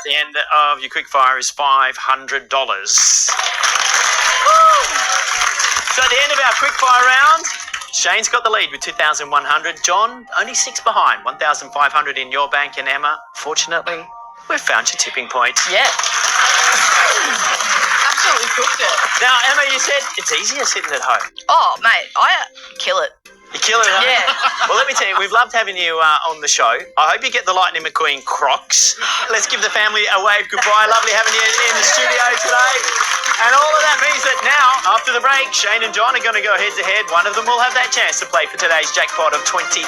the end of your quickfire is $500. So at the end of our quickfire round, Shane's got the lead with 2,100. John, only 6 behind, 1,500 in your bank. And Emma, fortunately, we've found your tipping point. Yeah. Absolutely cooked it. Now, Emma, you said it's easier sitting at home. Oh, mate, I kill it. You kill it, huh? Yeah. Well, let me tell you, we've loved having you on the show. I hope you get the Lightning McQueen Crocs. Let's give the family a wave goodbye. Lovely having you in the studio today. And all of that means that now, after the break, Shane and John are going to go head-to-head. One of them will have that chance to play for today's jackpot of $20,000.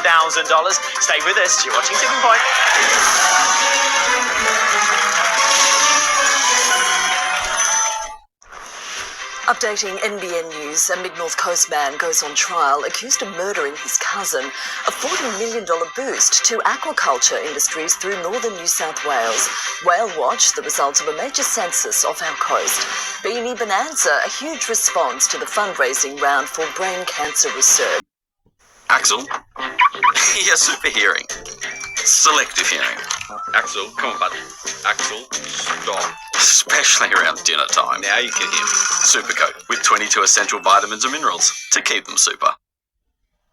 Stay with us. You're watching Tipping Point. Updating NBN News, a mid-North Coast man goes on trial accused of murdering his cousin. A $40 million boost to aquaculture industries through northern New South Wales. Whale Watch, the result of a major census off our coast. Beanie Bonanza, a huge response to the fundraising round for brain cancer research. Axel? Yeah, super hearing. Selective hearing. Axel, come on, bud. Axel, stop. Especially around dinner time. Now you can hear me. Supercoat with 22 essential vitamins and minerals to keep them super.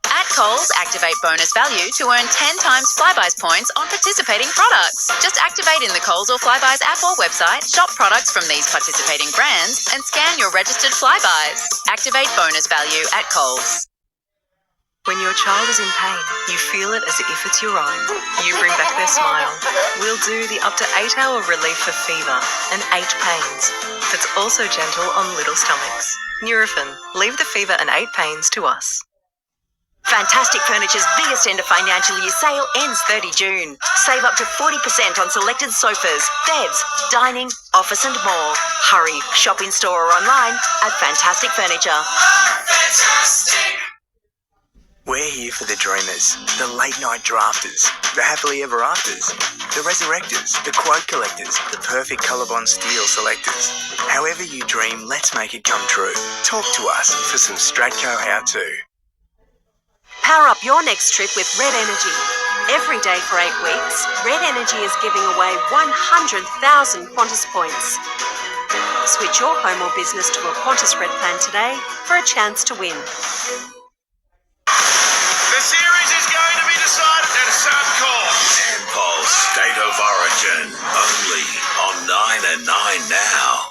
At Coles, activate bonus value to earn 10 times Flybuys points on participating products. Just activate in the Coles or Flybuys app or website, shop products from these participating brands, and scan your registered Flybuys. Activate bonus value at Coles. When your child is in pain, you feel it as if it's your own. You bring back their smile. We'll do the up to 8-hour relief for fever and 8 pains. That's also gentle on little stomachs. Nurofen, leave the fever and 8 pains to us. Fantastic Furniture's biggest end of financial year sale ends 30 June. Save up to 40% on selected sofas, beds, dining, office and more. Hurry, shop in store or online at Fantastic Furniture. Fantastic. We're here for the dreamers, the late-night drafters, the happily ever afters, the resurrectors, the quote collectors, the perfect colour-bond steel selectors. However you dream, let's make it come true. Talk to us for some Stratco how-to. Power up your next trip with Red Energy. Every day for 8 weeks, Red Energy is giving away 100,000 Qantas points. Switch your home or business to a Qantas Red plan today for a chance to win. The series is going to be decided at a Suncorp. Ampol State of Origin, only on 9 and 9 now.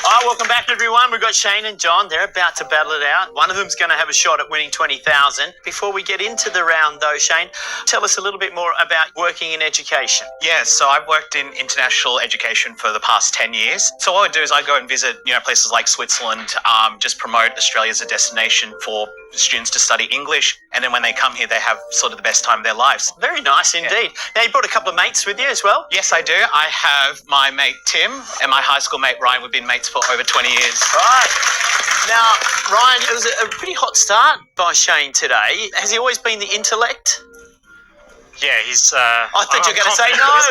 All right, welcome back, everyone. We've got Shane and John. They're about to battle it out. One of them's going to have a shot at winning 20,000. Before we get into the round, though, Shane, tell us a little bit more about working in education. Yeah, so I've worked in international education for the past 10 years. So what I do is I go and visit, places like Switzerland, just promote Australia as a destination for students to study English. And then when they come here, they have sort of the best time of their lives. Very nice indeed. Yeah. Now, you brought a couple of mates with you as well? Yes, I do. I have my mate Tim and my high school mate Ryan. We've been mates for over 20 years. Right. Now, Ryan, it was a pretty hot start by Shane today. Has he always been the intellect? Yeah, he's... I thought you were going to say no.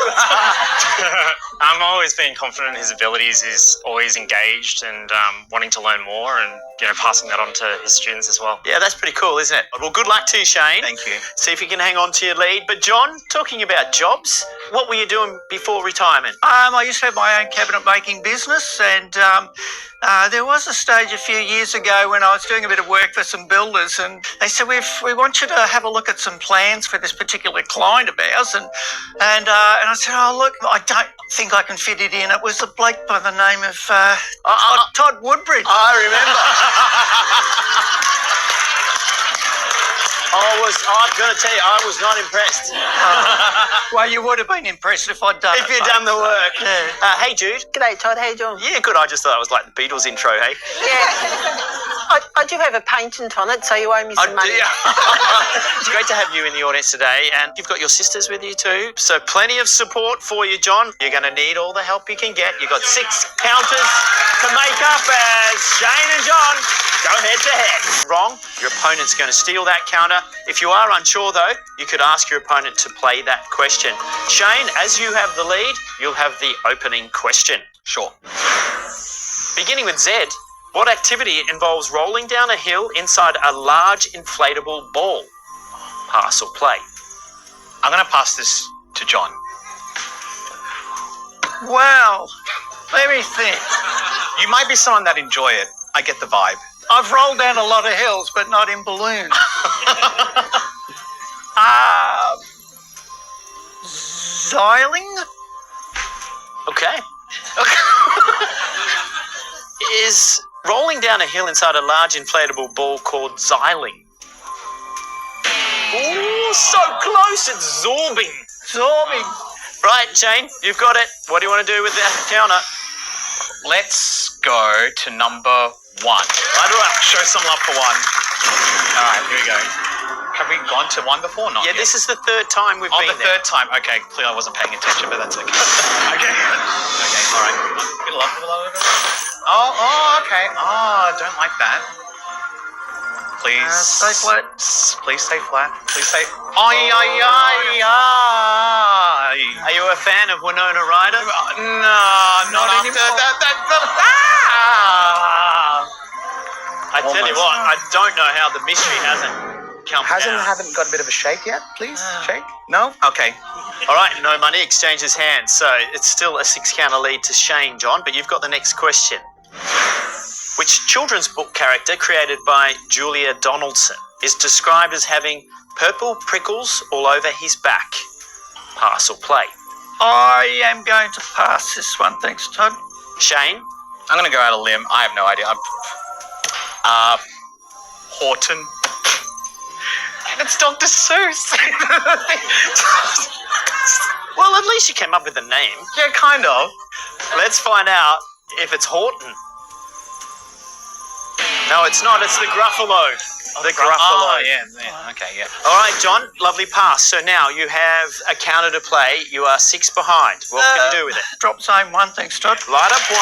I'm always being confident in his abilities. He's always engaged and wanting to learn more and, passing that on to his students as well. Yeah, that's pretty cool, isn't it? Well, good luck to you, Shane. Thank you. See if you can hang on to your lead. But, John, talking about jobs, what were you doing before retirement? I used to have my own cabinet making business, and there was a stage a few years ago when I was doing a bit of work for some builders, and they said, we want you to have a look at some plans for this particular client of ours, and I said, oh, look, I don't think I can fit it in. It was a bloke by the name of Todd Woodbridge. I remember. I'm going to tell you, I was not impressed. Well, you would have been impressed if I'd done it. If you'd done the work. Yeah. Hey, Jude. G'day, Todd. How you doing? Yeah, good. I just thought it was like the Beatles intro, hey? Yeah. I do have a patent on it, so you owe me some money. It's great to have you in the audience today, and you've got your sisters with you too. So plenty of support for you, John. You're going to need all the help you can get. You've got 6 counters to make up as Shane and John go head to head. Wrong. Your opponent's going to steal that counter. If you are unsure, though, you could ask your opponent to play that question. Shane, as you have the lead, you'll have the opening question. Sure. Beginning with Z, what activity involves rolling down a hill inside a large inflatable ball? Pass or play? I'm going to pass this to John. Well, let me think. You might be someone that enjoy it. I get the vibe. I've rolled down a lot of hills, but not in balloons. Xiling? Okay. Is rolling down a hill inside a large inflatable ball called xiling? Ooh, so close. It's zorbing. Zorbing. Right, Shane, you've got it. What do you want to do with that counter? Let's go to number 1. Show some love for 1. All right, here we go. Have we gone to 1 before? Not Yeah, yet. This is the third time we've been the third time. Okay, clearly I wasn't paying attention, but that's okay. Okay, all right. Bit of love, bit of love. Oh, okay. Oh, don't like that. Please. Stay flat. Please stay flat. Please stay. Ay. Are you a fan of Winona Ryder? No, not after that. I tell you what, I don't know how the mystery hasn't come down. Haven't got a bit of a shake yet, please? Shake? No? Okay. All right, no money, exchanges hands. So it's still a 6-counter lead to Shane, John, but you've got the next question. Which children's book character created by Julia Donaldson is described as having purple prickles all over his back? Pass or play? I am going to pass this one, thanks, Todd. Shane? I'm going to go out a limb. I have no idea. Horton. It's Dr. Seuss. Well, at least you came up with a name. Yeah, kind of. Let's find out if it's Horton. No, it's not. It's the Gruffalo. The Gruffalo. Oh, yeah. Okay, yeah. All right, John, lovely pass. So now you have a counter to play. You are 6 behind. What can you do with it? Drop zone 1, thanks, Todd. Light up 1.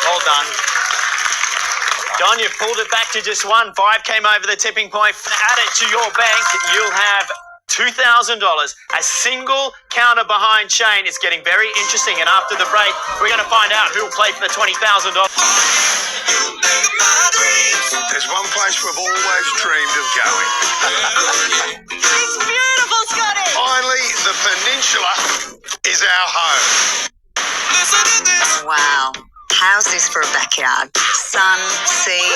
Well done. John, you pulled it back to just 1. 5 came over the tipping point. Add it to your bank. You'll have $2,000. A single counter behind Shane. It's getting very interesting. And after the break, we're going to find out who will play for the $20,000. There's one place we've always dreamed of going. It's beautiful, Scotty! Finally, the peninsula is our home. Wow. How's this for a backyard? Sun, sea.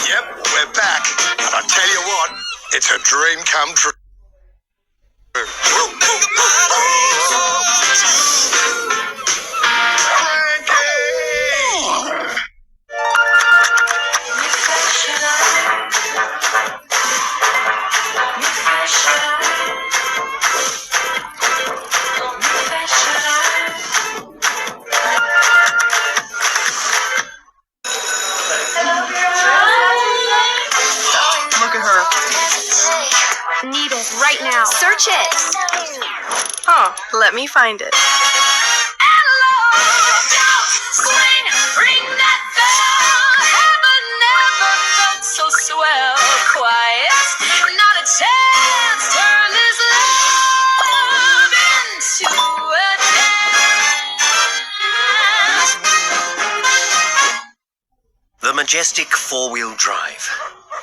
Yep, we're back. And I tell you what, it's a dream come true. Look at her. Need it right now. Search it. Oh, let me find it. Ring that bell. Heaven never felt so swell. Quiet, not a chance. Turn this love into a dance. The majestic 4-wheel drive.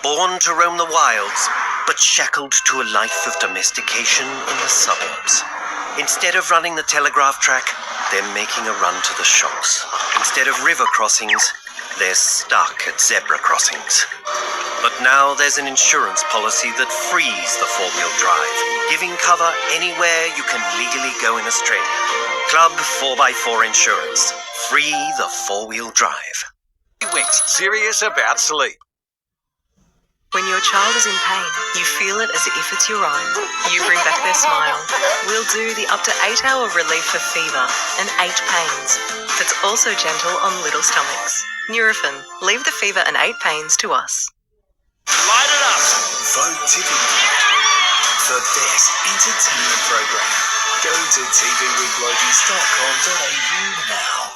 Born to roam the wilds, but shackled to a life of domestication in the suburbs. Instead of running the telegraph track, they're making a run to the shops. Instead of river crossings, they're stuck at zebra crossings. But now there's an insurance policy that frees the 4-wheel drive, giving cover anywhere you can legally go in Australia. Club 4x4 Insurance. Free the 4-wheel drive. Winks, serious about sleep. When your child is in pain, you feel it as if it's your own. You bring back their smile. We'll do the up to 8-hour relief for fever and 8 pains. That's also gentle on little stomachs. Nurofen. Leave the fever and 8 pains to us. Light it up. Vote Tipping Point for Best Entertainment Program. Go to tvwithglobes.com.au now.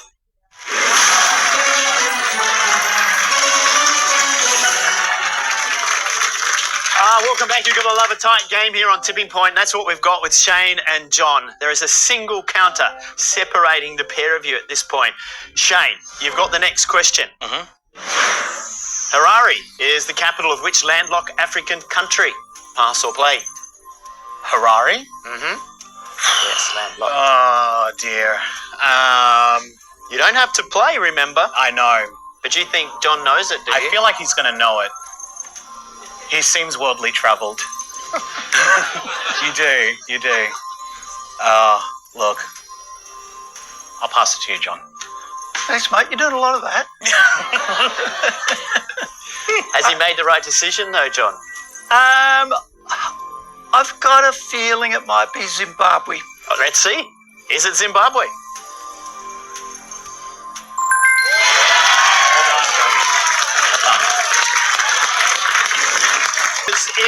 Welcome back. You've got to love a tight game here on Tipping Point. And that's what we've got with Shane and John. There is a single counter separating the pair of you at this point. Shane, you've got the next question. Harare is the capital of which landlocked African country? Pass or play? Ferrari? Mm-hmm. Yes, landlocked. Oh, dear. You don't have to play, remember? I know. But you think John knows it, do you? I feel like he's going to know it. He seems worldly travelled. You do. Look. I'll pass it to you, John. Thanks, mate. You're doing a lot of that. Has he made the right decision, though, John? I've got a feeling it might be Zimbabwe. Oh, let's see. Is it Zimbabwe?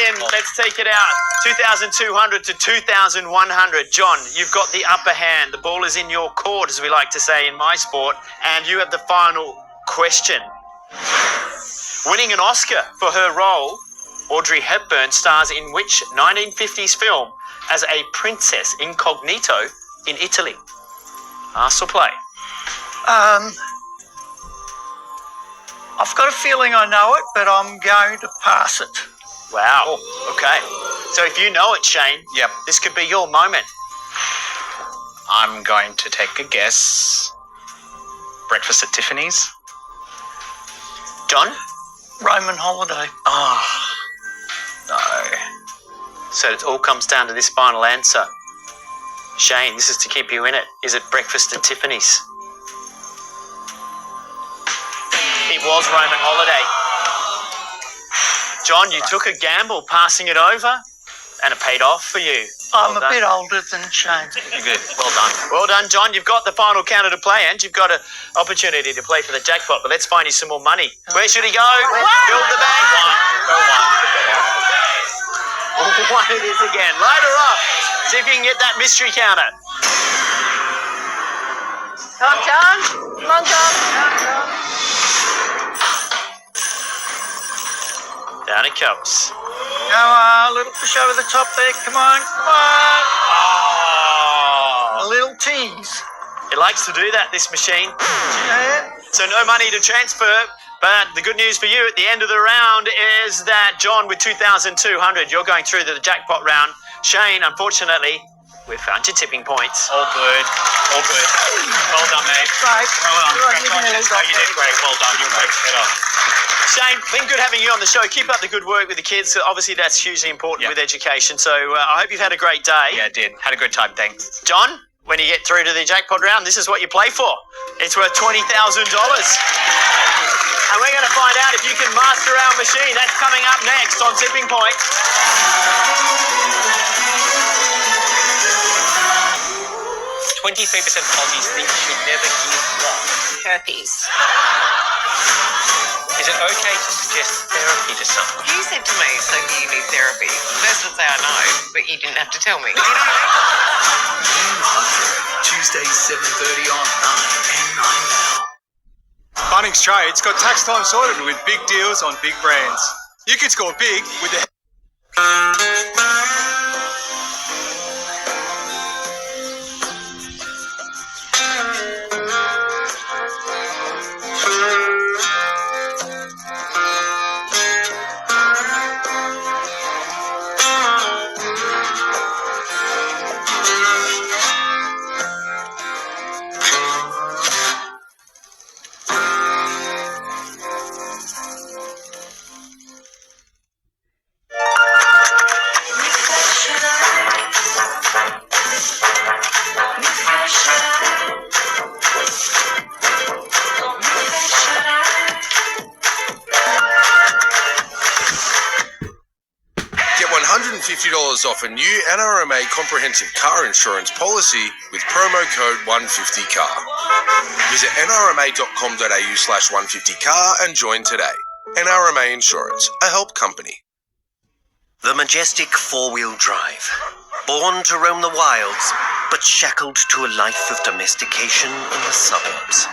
In, let's take it out. 2,200 to 2,100. John, you've got the upper hand. The ball is in your court, as we like to say in my sport, and you have the final question. Winning an Oscar for her role, Audrey Hepburn stars in which 1950s film as a princess incognito in Italy? Ask or play? I've got a feeling I know it, but I'm going to pass it. Wow. Okay. So if you know it, Shane, this could be your moment. I'm going to take a guess. Breakfast at Tiffany's? John? Roman holiday. Oh, no. So it all comes down to this final answer. Shane, this is to keep you in it. Is it Breakfast at Tiffany's? It was Roman holiday. John, you took a gamble passing it over, and it paid off for you. I'm a bit older than Shane. You're good. Well done. Well done, John. You've got the final counter to play, and you've got an opportunity to play for the jackpot, but let's find you some more money. Where should he go? Build the bank. Go one it is again. Load her up. See if you can get that mystery counter. Come on, John. Come on, John. Down it comes. Go on, a little push over the top there. Come on, come on. Oh. A little tease. It likes to do that, this machine. Yeah. So no money to transfer, but the good news for you at the end of the round is that John, with 2,200, you're going through to the jackpot round. Shane, unfortunately, we've found your tipping points. All good. All good. Well done, mate. Right. Well done. Congratulations. You did great. Well done. You're great. Head off. Shane, been good having you on the show. Keep up the good work with the kids. Obviously, that's hugely important with education. So I hope you've had a great day. Yeah, I did. Had a good time. Thanks. John, when you get through to the jackpot round, this is what you play for. It's worth $20,000. And we're going to find out if you can master our machine. That's coming up next on Tipping Point. 23% of Aussies think you should never give what? Herpes. Is it okay to suggest therapy to someone? You said to me, so do you need therapy? First I'd say I know, but you didn't have to tell me. You know what I mean? Tuesdays 7:30 on 9 and 9 now. Bunnings Trades got tax time sorted with big deals on big brands. You can score big with the... $150 off a new NRMA comprehensive car insurance policy with promo code 150CAR. Visit nrma.com.au/150CAR and join today. NRMA Insurance, a help company. The majestic four-wheel drive. Born to roam the wilds, but shackled to a life of domestication in the suburbs.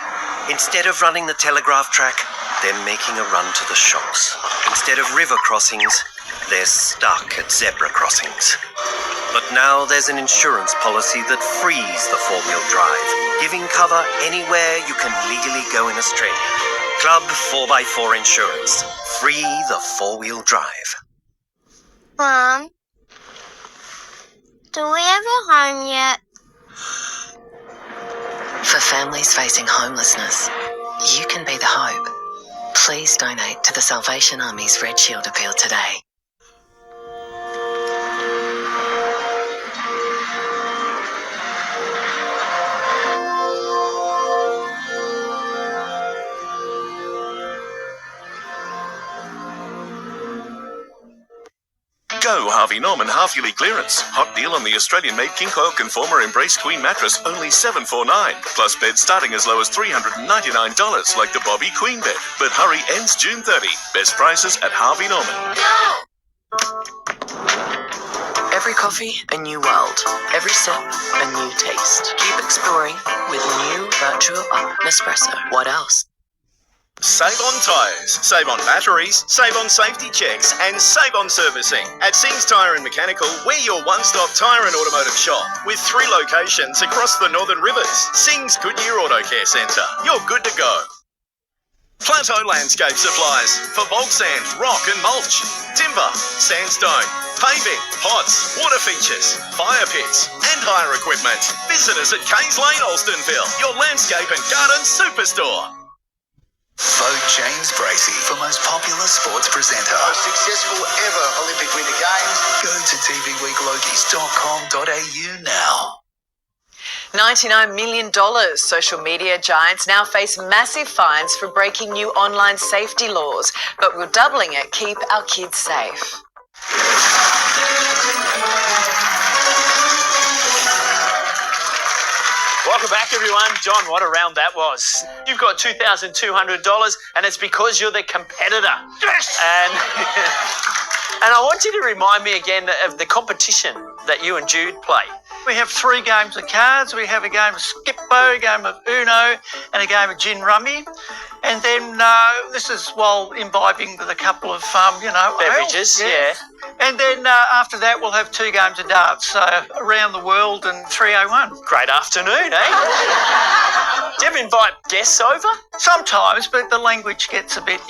Instead of running the telegraph track, they're making a run to the shops. Instead of river crossings, they're stuck at zebra crossings. But now there's an insurance policy that frees the four-wheel drive, giving cover anywhere you can legally go in Australia. Club 4x4 Insurance. Free the four-wheel drive. Mom, Do we have a home yet? For families facing homelessness, you can be the hope. Please donate to the Salvation Army's Red Shield appeal today. Go Harvey Norman half-yearly clearance. Hot deal on the Australian-made King Coil Conformer Embrace Queen mattress, only $749. Plus beds starting as low as $399, like the Bobby Queen bed. But hurry, ends June 30. Best prices at Harvey Norman. Every coffee, a new world. Every sip, a new taste. Keep exploring with new Virtual Up Nespresso. What else? Save on tyres, save on batteries, save on safety checks, and save on servicing. At Sings Tyre and Mechanical, we're your one-stop tyre and automotive shop with 3 locations across the Northern Rivers. Sings Goodyear Auto Care Centre. You're good to go. Plateau Landscape Supplies for bulk sand, rock and mulch, timber, sandstone, paving, pots, water features, fire pits, and hire equipment. Visit us at Kays Lane, Alstonville, your landscape and garden superstore. Vote James Bracey for most popular sports presenter. Most successful ever Olympic Winter Games. Go to tvweeklogies.com.au now. $99 million. Social media giants now face massive fines for breaking new online safety laws, but we're doubling it. Keep our kids safe. Welcome back, everyone. John, what a round that was. You've got $2,200, and it's because you're the competitor. Yes! And I want you to remind me again of the competition that you and Jude play. We have 3 games of cards. We have a game of Skippo, a game of Uno, and a game of Gin Rummy. And then this is while imbibing with a couple of, beverages, ale. yeah. And then after that, we'll have 2 games of darts, so around the world and 301. Great afternoon, eh? Do you ever invite guests over? Sometimes, but the language gets a bit,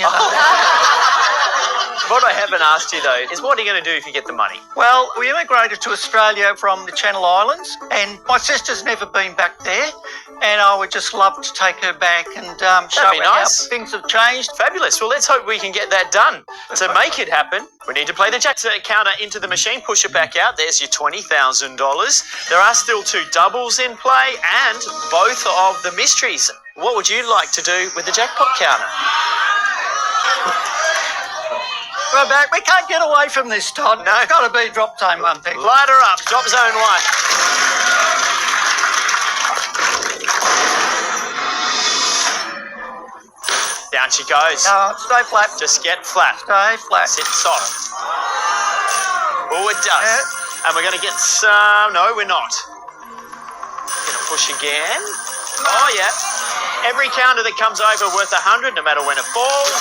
What I haven't asked you, though, is what are you going to do if you get the money? Well, we immigrated to Australia from the Channel Islands, and my sister's never been back there, and I would just love to take her back and show her how things have changed. Fabulous. Well, let's hope we can get that done. To make it happen, we need to play the jack counter into the machine, push it back out. There's your $20,000. There are still 2 doubles in play and both of the mysteries. What would you like to do with the jackpot counter? We're back. We can't get away from this, Todd. No. It's got to be drop zone 1 thing. Light her up. Drop zone 1. Down she goes. No, stay flat. Just get flat. Stay flat. Sit soft. Oh, it does. Yeah. And we're going to get some... No, we're not. Going to push again. Oh, yeah. Every counter that comes over worth 100, no matter when it falls.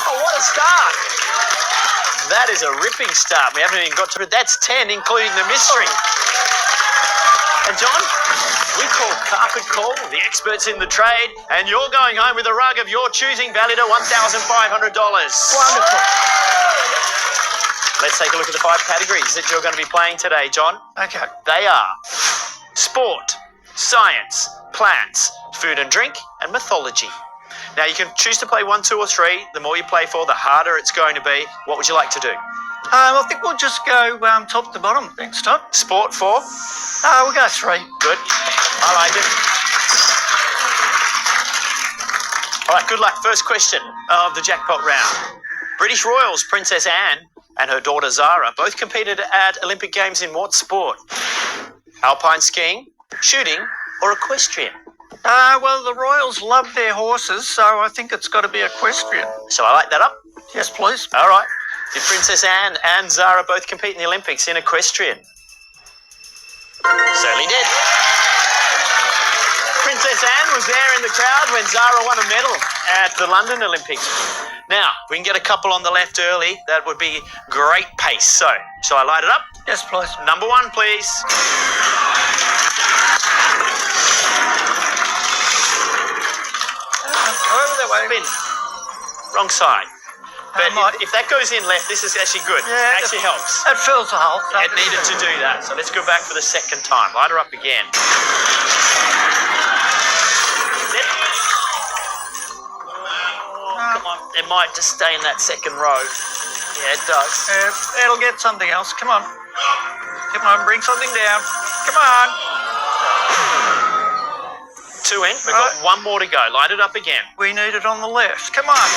Oh, what a start. That is a ripping start. We haven't even got to... That's 10, including the mystery. And John, we call Carpet Call, the experts in the trade, and you're going home with a rug of your choosing valued at $1,500. Wonderful. Let's take a look at the 5 categories that you're going to be playing today, John. Okay. They are sport, science, plants, food and drink, and mythology. Now, you can choose to play 1, 2, or 3. The more you play for, the harder it's going to be. What would you like to do? I think we'll just go top to bottom next time. Sport 4? We'll go 3. Good. I like it. All right, good luck. First question of the jackpot round. British Royals Princess Anne and her daughter Zara both competed at Olympic Games in what sport? Alpine skiing, shooting, or equestrian? Well, the Royals love their horses, so I think it's got to be equestrian. Shall I light that up? Yes, please. All right. Did Princess Anne and Zara both compete in the Olympics in equestrian? Certainly did. Princess Anne was there in the crowd when Zara won a medal at the London Olympics. Now, if we can get a couple on the left early, that would be great pace. So, shall I light it up? Yes, please. Number 1, please. Over that way. Spin. Wrong side. But if that goes in left, this is actually good. Yeah, it actually helps. It fills the hole. It needed to do that. So let's go back for the second time. Light her up again. Come on. It might just stay in that second row. Yeah, it does. It'll get something else. Come on. Come on, bring something down. Come on. 2 in. We've got one more to go. Light it up again. We need it on the left. Come on.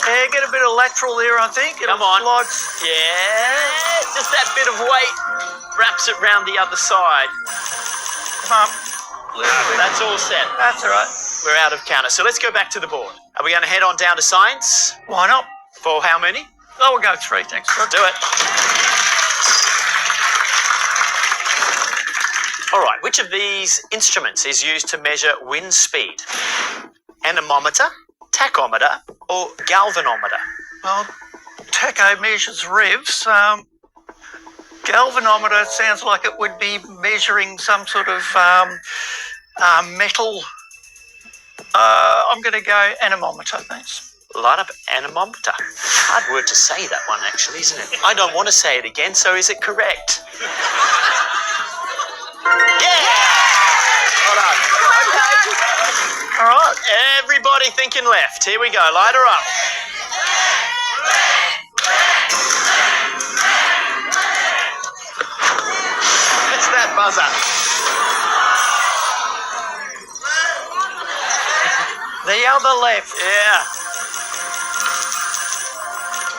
Yeah, get a bit of lateral there, I think. Come on. Yeah. Just that bit of weight wraps it round the other side. Come on. That's all set. That's all right. We're out of counter. So let's go back to the board. Are we going to head on down to science? Why not? For how many? Oh, we'll go 3, thanks. Let's do it. All right, which of these instruments is used to measure wind speed? Anemometer, tachometer, or galvanometer? Well, tacho measures revs. Galvanometer sounds like it would be measuring some sort of metal. I'm going to go anemometer, thanks. Light up anemometer. Hard word to say, that one, actually, isn't it? I don't want to say it again, so is it correct? Yeah! Well done. Okay. All right. Everybody thinking left. Here we go. Light her up. What's that buzzer? The other left. Yeah.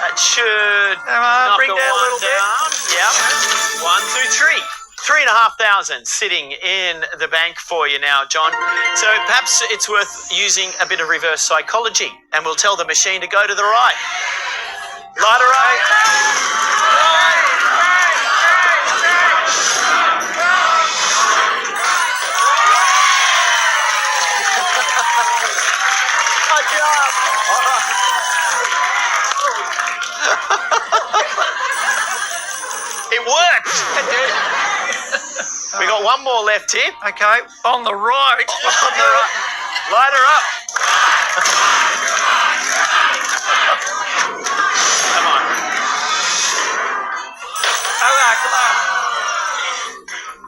That should bring knock down a little bit. Yep. 1, 2, 3. 3,500 sitting in the bank for you now, John. So perhaps it's worth using a bit of reverse psychology, and we'll tell the machine to go to the right. Light her up. Good job. It worked. It did. We got one more left here. Okay, on the right. Light her up. Come on. All right, come on.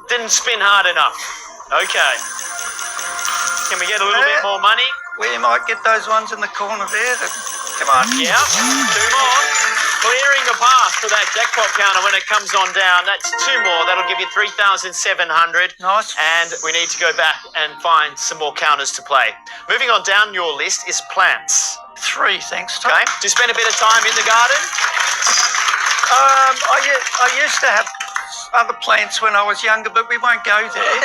Didn't spin hard enough. Okay. Can we get a little bit more money? We might get those ones in the corner there. Come on. Yeah, 2 more. Clearing the path for that jackpot counter when it comes on down. That's 2 more. That'll give you 3,700. Nice. And we need to go back and find some more counters to play. Moving on down your list is plants. 3, thanks, Tom. Okay. Do you spend a bit of time in the garden? I used to have other plants when I was younger, but we won't go there.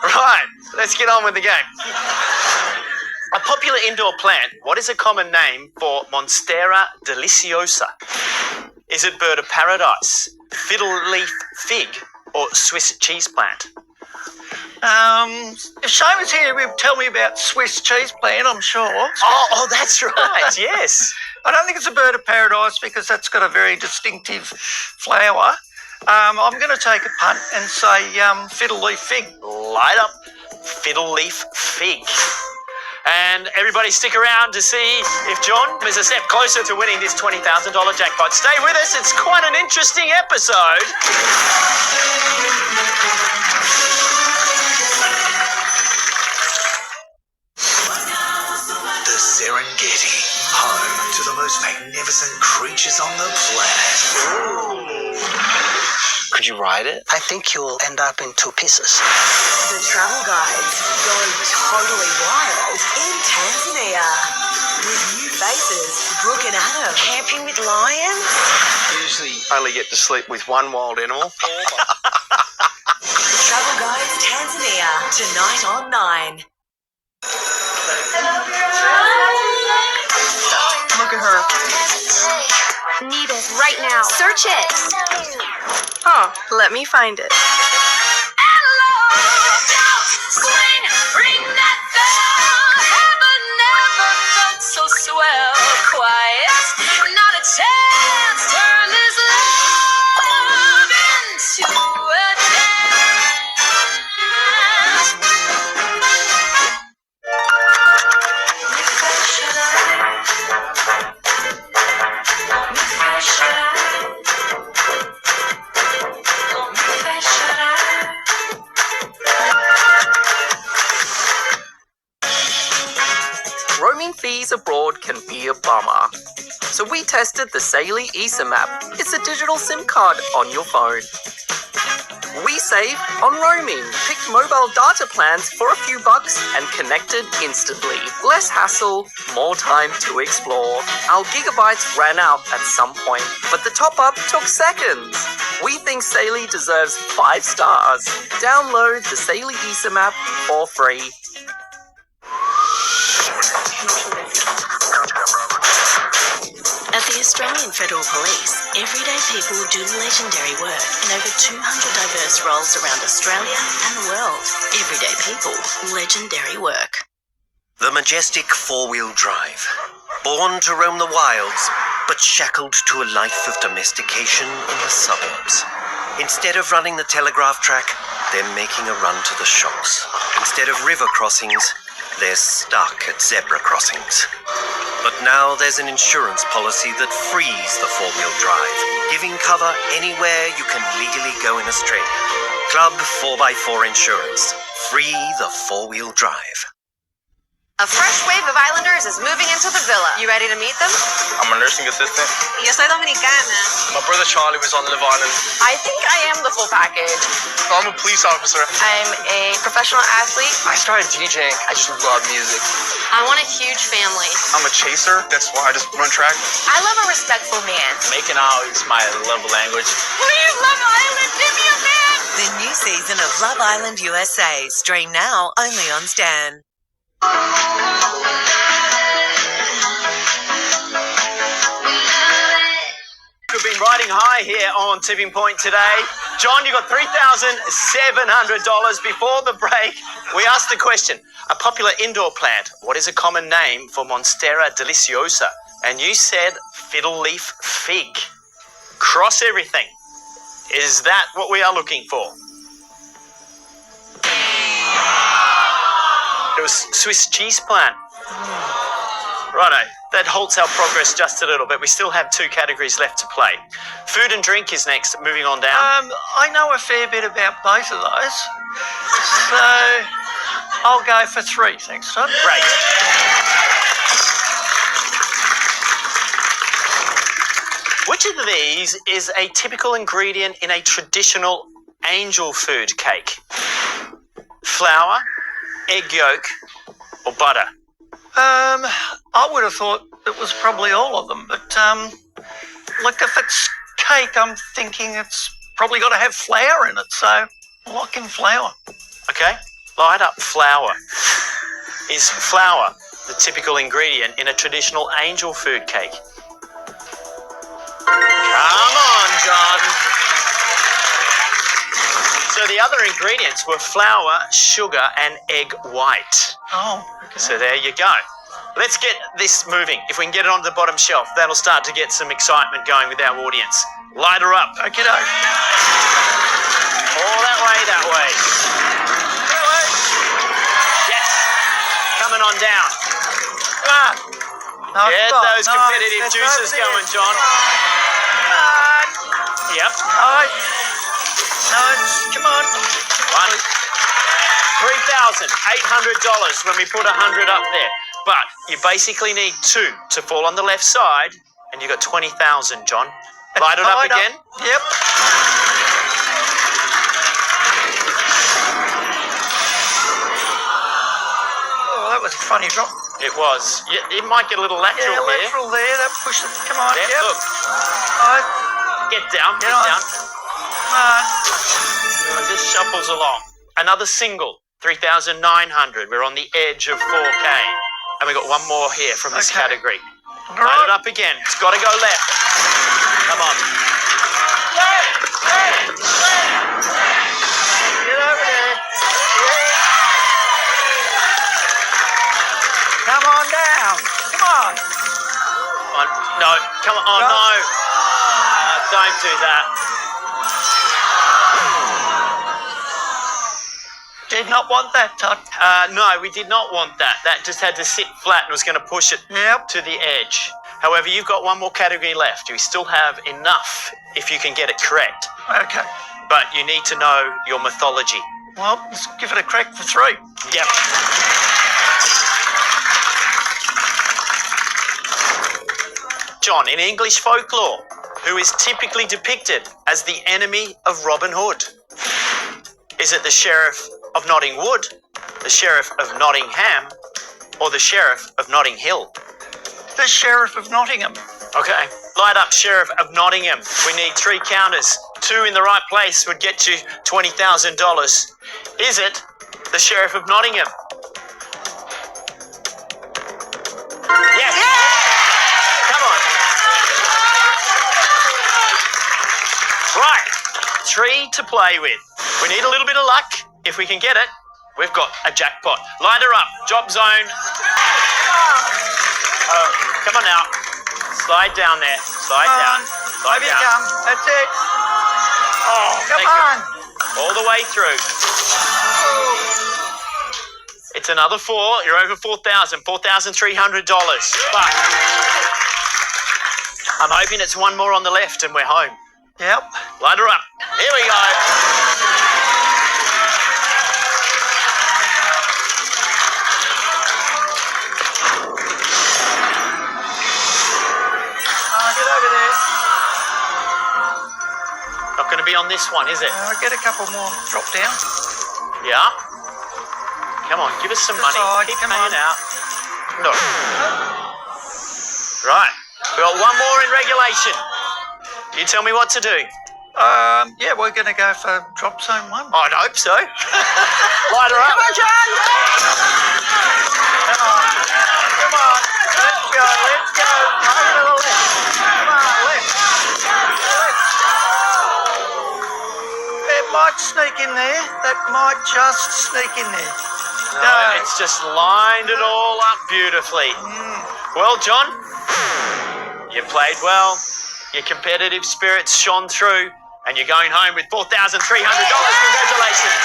Right, let's get on with the game. A popular indoor plant, what is a common name for Monstera deliciosa? Is it bird of paradise, fiddle leaf fig, or Swiss cheese plant? If Shane was here, he'd tell me about Swiss cheese plant, I'm sure. Oh, that's right, yes. I don't think it's a bird of paradise because that's got a very distinctive flower. I'm going to take a punt and say fiddle leaf fig. Light up fiddle leaf fig. And everybody stick around to see if John is a step closer to winning this $20,000 jackpot. Stay with us, it's quite an interesting episode. The Serengeti, home to the most magnificent creatures on the planet. Could you ride it? I think you'll end up in 2 pieces. The travel guides go totally wild in Tanzania. With new faces, Brooke and Adam. Camping with lions? Usually only get to sleep with one wild animal. Travel Guides Tanzania, tonight on 9. Look at her. Need it right now. Search it. Oh, let me find it. So swell, quiet, not a chance. Turn this love can be a bummer. So we tested the Saily eSIM app. It's a digital SIM card on your phone. We saved on roaming, picked mobile data plans for a few bucks and connected instantly. Less hassle, more time to explore. Our gigabytes ran out at some point, but the top-up took seconds. We think Saily deserves 5 stars. Download the Saily eSIM app for free. At the Australian Federal Police, everyday people do legendary work in over 200 diverse roles around Australia and the world. Everyday people, legendary work. The majestic four-wheel drive. Born to roam the wilds, but shackled to a life of domestication in the suburbs. Instead of running the telegraph track, they're making a run to the shops. Instead of river crossings, they're stuck at zebra crossings. But now there's an insurance policy that frees the four-wheel drive, giving cover anywhere you can legally go in Australia. Club 4x4 Insurance. Free the four-wheel drive. A fresh wave of Islanders is moving into the villa. You ready to meet them? I'm a nursing assistant. Yo soy dominicana. My brother Charlie was on Live Island. I think I am the full package. So I'm a police officer. I'm a professional athlete. I started DJing. I just love music. I want a huge family. I'm a chaser. That's why I just run track. I love a respectful man. Making out is my love language. Please, Love Island, give me a man! The new season of Love Island USA. Stream now only on Stan. We've been riding high here on Tipping Point today. John, you got $3,700 before the break. We asked the question, a popular indoor plant, what is a common name for Monstera deliciosa? And you said fiddle leaf fig. Cross everything. Is that what we are looking for? It was Swiss cheese plant. Righto, that halts our progress just a little bit. We still have 2 categories left to play. Food and drink is next, moving on down. I know a fair bit about both of those. So I'll go for 3, thanks, Todd. Great. Which of these is a typical ingredient in a traditional angel food cake? Flour, egg yolk, or butter? I would have thought it was probably all of them, but look, if it's cake, I'm thinking it's probably got to have flour in it, so lock in flour. Okay, light up flour. Is flour the typical ingredient in a traditional angel food cake? Come on, John. So the other ingredients were flour, sugar, and egg white. Oh, okay. So there you go. Let's get this moving. If we can get it onto the bottom shelf, that'll start to get some excitement going with our audience. Light her up. Okay, doke. All that way, that way. Yes. Coming on down. Come on. No, Get those competitive juices going, John. Yep. Come on. $3,800 when we put 100 up there. But you basically need 2 to fall on the left side, and you got 20,000, John. Light it up again. Yep. Oh, that was a funny drop. It was. It might get a little lateral Yeah, there. lateral there. That pushed it. Come on. There, Yep. look. Get down. Get down. Come on. It just shuffles along. Another single. 3,900. We're on the edge of 4K. And we got one more here from this category. Light it up again. It's got to go left. Come on. Get over there. Come on down. Come on. No. Come on. Oh, no. Don't do that. Did not want that, Todd. No, we did not want that. That just had to sit flat and was going to push it to the edge. However, you've got one more category left. You still have enough if you can get it correct. Okay. But you need to know your mythology. Well, let's give it a crack for 3. Yep. John, in English folklore, who is typically depicted as the enemy of Robin Hood? Is it the Sheriff of Notting Wood, the Sheriff of Nottingham, or the Sheriff of Notting Hill? The Sheriff of Nottingham. Okay. Light up Sheriff of Nottingham. We need 3 counters. 2 in the right place would get you $20,000. Is it the Sheriff of Nottingham? Yes. Come on. Right. 3 to play with. We need a little bit of luck. If we can get it, we've got a jackpot. Light her up. Drop zone. Come on now. Slide down there. Slide down. Slide Here you down. come. That's it. Oh, Come thank on. you. All the way through. It's another 4. You're over $4,000. $4,300. But I'm hoping it's one more on the left and we're home. Yep. Light her up. Here we go. Get over there. Not going to be on this one, is it? Get a couple more. Drop down. Yeah. Come on, give us some money. Side, Keep come paying on. out. No. Right. We've got one more in regulation. You tell me what to do. Yeah, we're going to go for drop zone 1. I'd hope so. Light her up. Come on, John. Come on. Come on. Let's go. Let's go. Over to the left. Come on, left. It might sneak in there. That might just sneak in there. No, it's just lined it all up beautifully. Well, John, you played well. Your competitive spirits shone through, and you're going home with $4,300. Congratulations.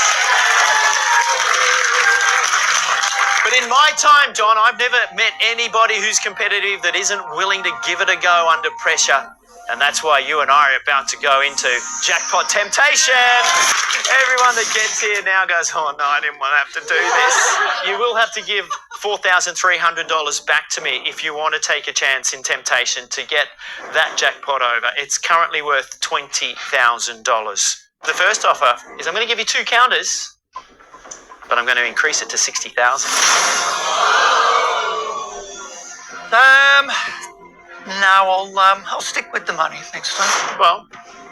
But in my time, John, I've never met anybody who's competitive that isn't willing to give it a go under pressure. And that's why you and I are about to go into Jackpot Temptation. Everyone that gets here now goes, oh no, I didn't want to have to do this. You will have to give $4,300 back to me if you want to take a chance in Temptation to get that jackpot over. It's currently worth $20,000. The first offer is I'm going to give you 2 counters, but I'm going to increase it to $60,000. No, I'll stick with the money next time. Well,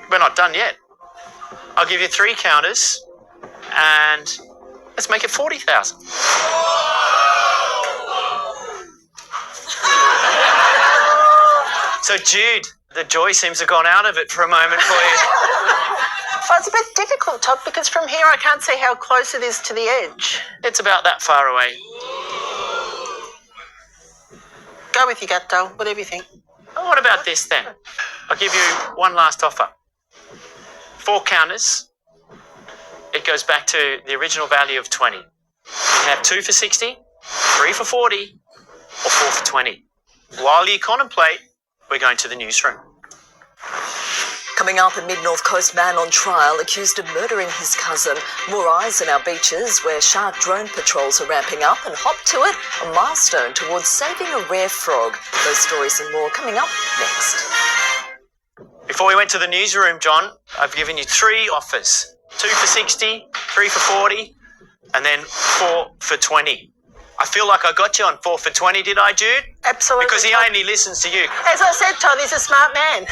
we're not done yet. I'll give you 3 counters, and let's make it $40,000. So, Jude, the joy seems to have gone out of it for a moment for you. Well, it's a bit difficult, Todd, because from here I can't see how close it is to the edge. It's about that far away. Go with your gut, Dole. Whatever you think. Oh, what about this then? I'll give you one last offer. 4 counters. It goes back to the original value of 20. You can have 2 for 60, 3 for 40, or 4 for 20. While you contemplate, we're going to the newsroom. Coming up, a mid-North Coast man on trial accused of murdering his cousin. More eyes in our beaches where shark drone patrols are ramping up, and hop to it, a milestone towards saving a rare frog. Those stories and more coming up next. Before we went to the newsroom, John, I've given you 3 offers. 2 for 60, 3 for 40, and then 4 for 20. I feel like I got you on 4 for 20, did I, Jude? Absolutely. Because he only listens to you. As I said, Todd, he's a smart man.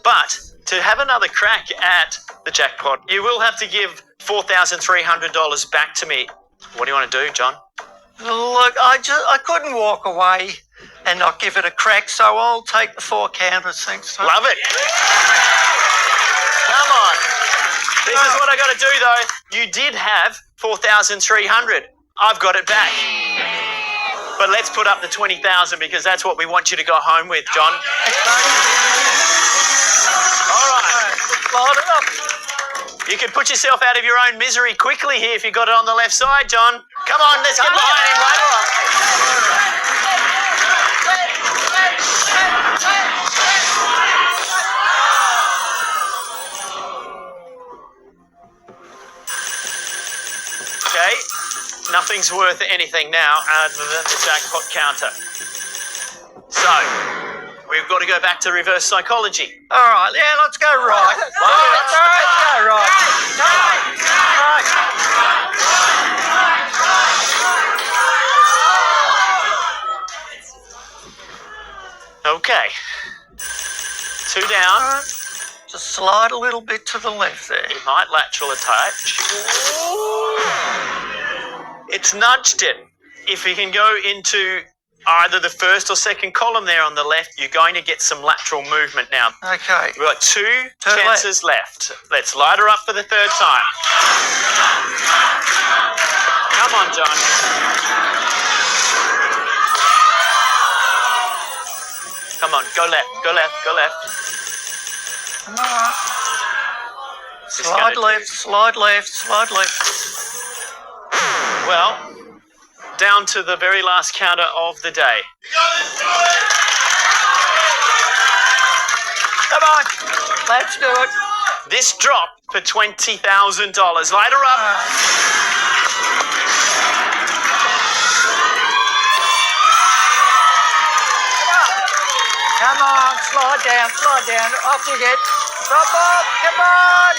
But to have another crack at the jackpot, you will have to give $4,300 back to me. What do you want to do, John? Look, I couldn't walk away and not give it a crack, so I'll take the 4 counters, thanks. Todd. Love it. Come on. This is what I got to do, though. You did have $4,300. I've got it back. But let's put up the $20,000 because that's what we want you to go home with, John. All right. Load it up. You could put yourself out of your own misery quickly here if you got it on the left side, John. Come on, let's get behind him later on. Okay, nothing's worth anything now other than the jackpot counter. So, we've got to go back to reverse psychology. All right, yeah, let's go right. Let's go right. Okay. 2 down. Just slide a little bit to the left there. He might lateral attach. It's nudged it. If he can go into either the first or second column there on the left, you're going to get some lateral movement now. Okay. We've got 2 chances left. Let's light her up for the 3rd time. Come on, John. Come on, go left, go left, go left. Come on. Slide left, slide left, slide left. Well, down to the very last counter of the day. Come on, let's do it. This drop for $20,000. Light her up. Come on, slide down, off you get. Drop off, come on,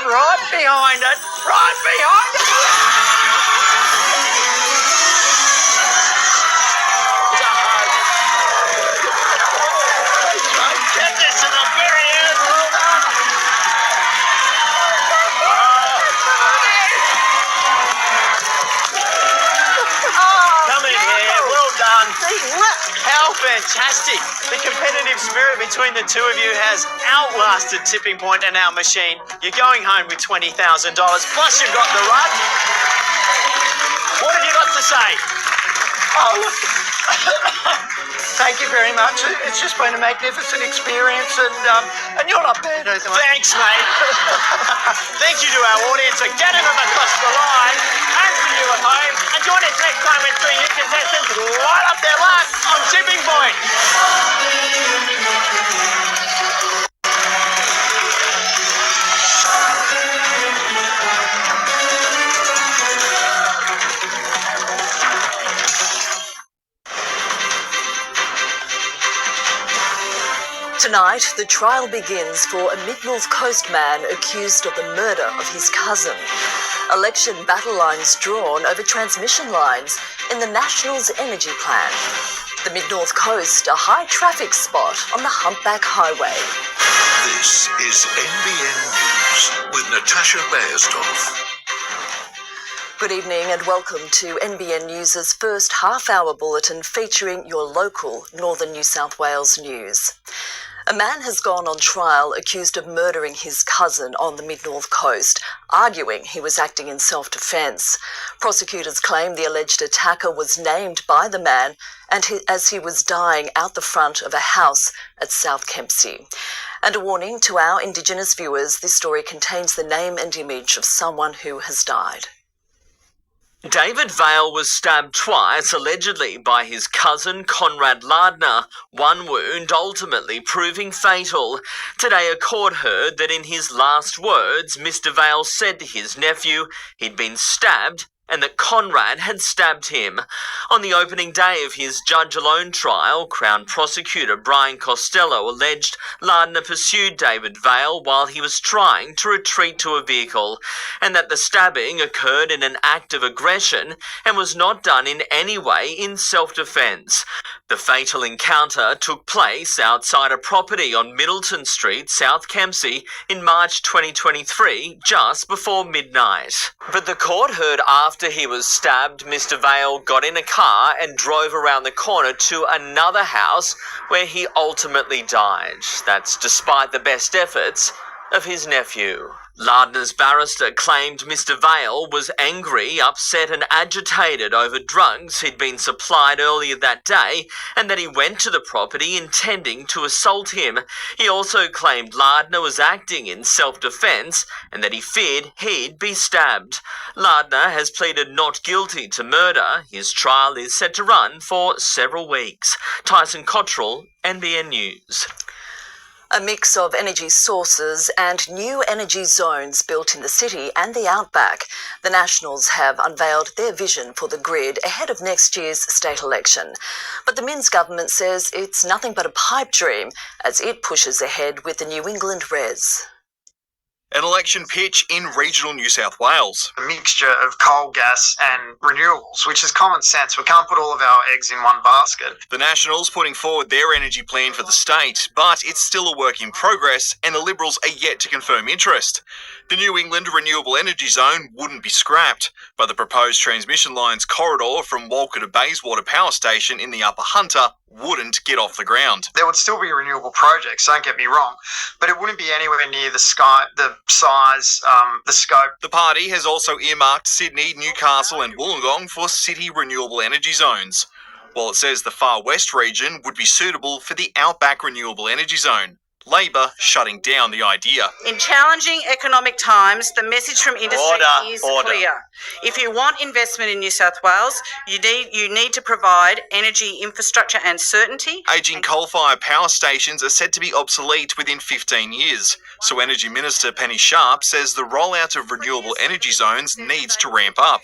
right behind it, right behind it. Get this to the very end. Come in here, well done. How fantastic. The competitive spirit between the two of you has outlasted Tipping Point and our machine. You're going home with $20,000, plus you've got the run. What have you got to say? Oh, look. Thank you very much. It's just been a magnificent experience, and you're not bad either. Thanks, mate. Thank you to our audience for getting them across the line, and for you at home. And join us next time when 3 new contestants light up their life on Tipping Point. Tonight, the trial begins for a Mid-North Coast man accused of the murder of his cousin. Election battle lines drawn over transmission lines in the National's energy plan. The Mid-North Coast, a high traffic spot on the Humpback Highway. This is NBN News with Natasha Beyersdorf. Good evening and welcome to NBN News' first half-hour bulletin featuring your local Northern New South Wales news. A man has gone on trial accused of murdering his cousin on the Mid-North Coast, arguing he was acting in self-defence. Prosecutors claim the alleged attacker was named by the man as he was dying out the front of a house at South Kempsey. And a warning to our Indigenous viewers, this story contains the name and image of someone who has died. David Vale was stabbed twice, allegedly by his cousin Conrad Lardner, one wound ultimately proving fatal. Today a court heard that in his last words, Mr Vale said to his nephew he'd been stabbed and that Conrad had stabbed him. On the opening day of his judge-alone trial, Crown Prosecutor Brian Costello alleged Lardner pursued David Vale while he was trying to retreat to a vehicle, and that the stabbing occurred in an act of aggression and was not done in any way in self-defence. The fatal encounter took place outside a property on Middleton Street, South Kempsey, in March 2023, just before midnight. But the court heard after he was stabbed, Mr Vale got in a car and drove around the corner to another house where he ultimately died. That's despite the best efforts of his nephew. Lardner's barrister claimed Mr Vale was angry, upset and agitated over drugs he'd been supplied earlier that day and that he went to the property intending to assault him. He also claimed Lardner was acting in self-defence and that he feared he'd be stabbed. Lardner has pleaded not guilty to murder. His trial is set to run for several weeks. Tyson Cottrell, NBN News. A mix of energy sources and new energy zones built in the city and the outback. The Nationals have unveiled their vision for the grid ahead of next year's state election. But the Minns government says it's nothing but a pipe dream as it pushes ahead with the New England Res. An election pitch in regional New South Wales. A mixture of coal, gas and renewables, which is common sense. We can't put all of our eggs in one basket. The Nationals putting forward their energy plan for the state, but it's still a work in progress and the Liberals are yet to confirm interest. The New England Renewable Energy Zone wouldn't be scrapped, but the proposed transmission lines corridor from Walker to Bayswater Power Station in the Upper Hunter wouldn't get off the ground. There would still be renewable projects, don't get me wrong, but it wouldn't be anywhere near the size, the scope. The party has also earmarked Sydney, Newcastle and Wollongong for city renewable energy zones, while it says the Far West region would be suitable for the Outback Renewable Energy Zone. Labor shutting down the idea. In challenging economic times, the message from industry is clear. If you want investment in New South Wales, you need to provide energy infrastructure and certainty. Ageing coal-fired power stations are said to be obsolete within 15 years, so Energy Minister Penny Sharp says the rollout of renewable energy zones needs to ramp up,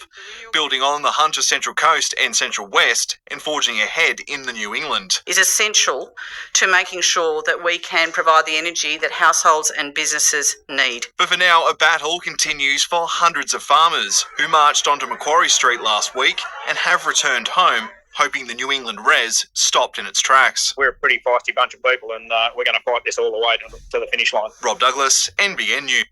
building on the Hunter Central Coast and Central West and forging ahead in the New England. Is essential to making sure that we can provide the energy that households and businesses need. But for now, a battle continues for hundreds of farmers who marched onto Macquarie Street last week and have returned home, hoping the New England Res stopped in its tracks. We're a pretty feisty bunch of people and we're going to fight this all the way to the finish line. Rob Douglas, NBN News.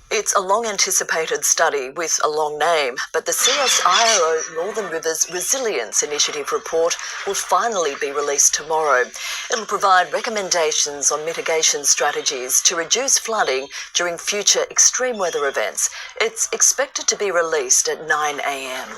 It's a long-anticipated study with a long name, but the CSIRO Northern Rivers Resilience Initiative report will finally be released tomorrow. It'll provide recommendations on mitigation strategies to reduce flooding during future extreme weather events. It's expected to be released at 9 a.m.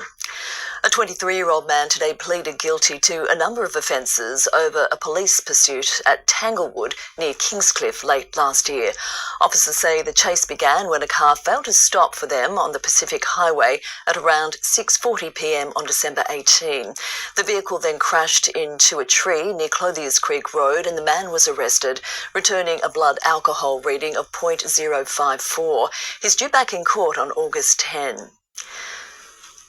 A 23-year-old man today pleaded guilty to a number of offences over a police pursuit at Tanglewood near Kingscliff late last year. Officers say the chase began when a car failed to stop for them on the Pacific Highway at around 6:40 p.m. on December 18. The vehicle then crashed into a tree near Clothiers Creek Road and the man was arrested, returning a blood alcohol reading of 0.054. He's due back in court on August 10.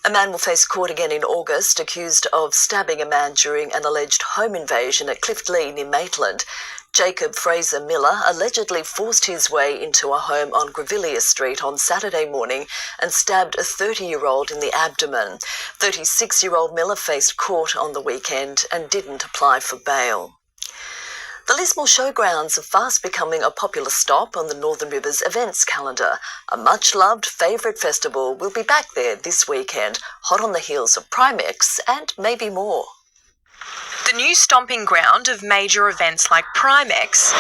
A man will face court again in August, accused of stabbing a man during an alleged home invasion at Cliftley near Maitland. Jacob Fraser Miller allegedly forced his way into a home on Grevillea Street on Saturday morning and stabbed a 30-year-old in the abdomen. 36-year-old Miller faced court on the weekend and didn't apply for bail. The Lismore Showgrounds are fast becoming a popular stop on the Northern Rivers events calendar. A much-loved favourite festival will be back there this weekend, hot on the heels of Primex and maybe more. The new stomping ground of major events like Primex.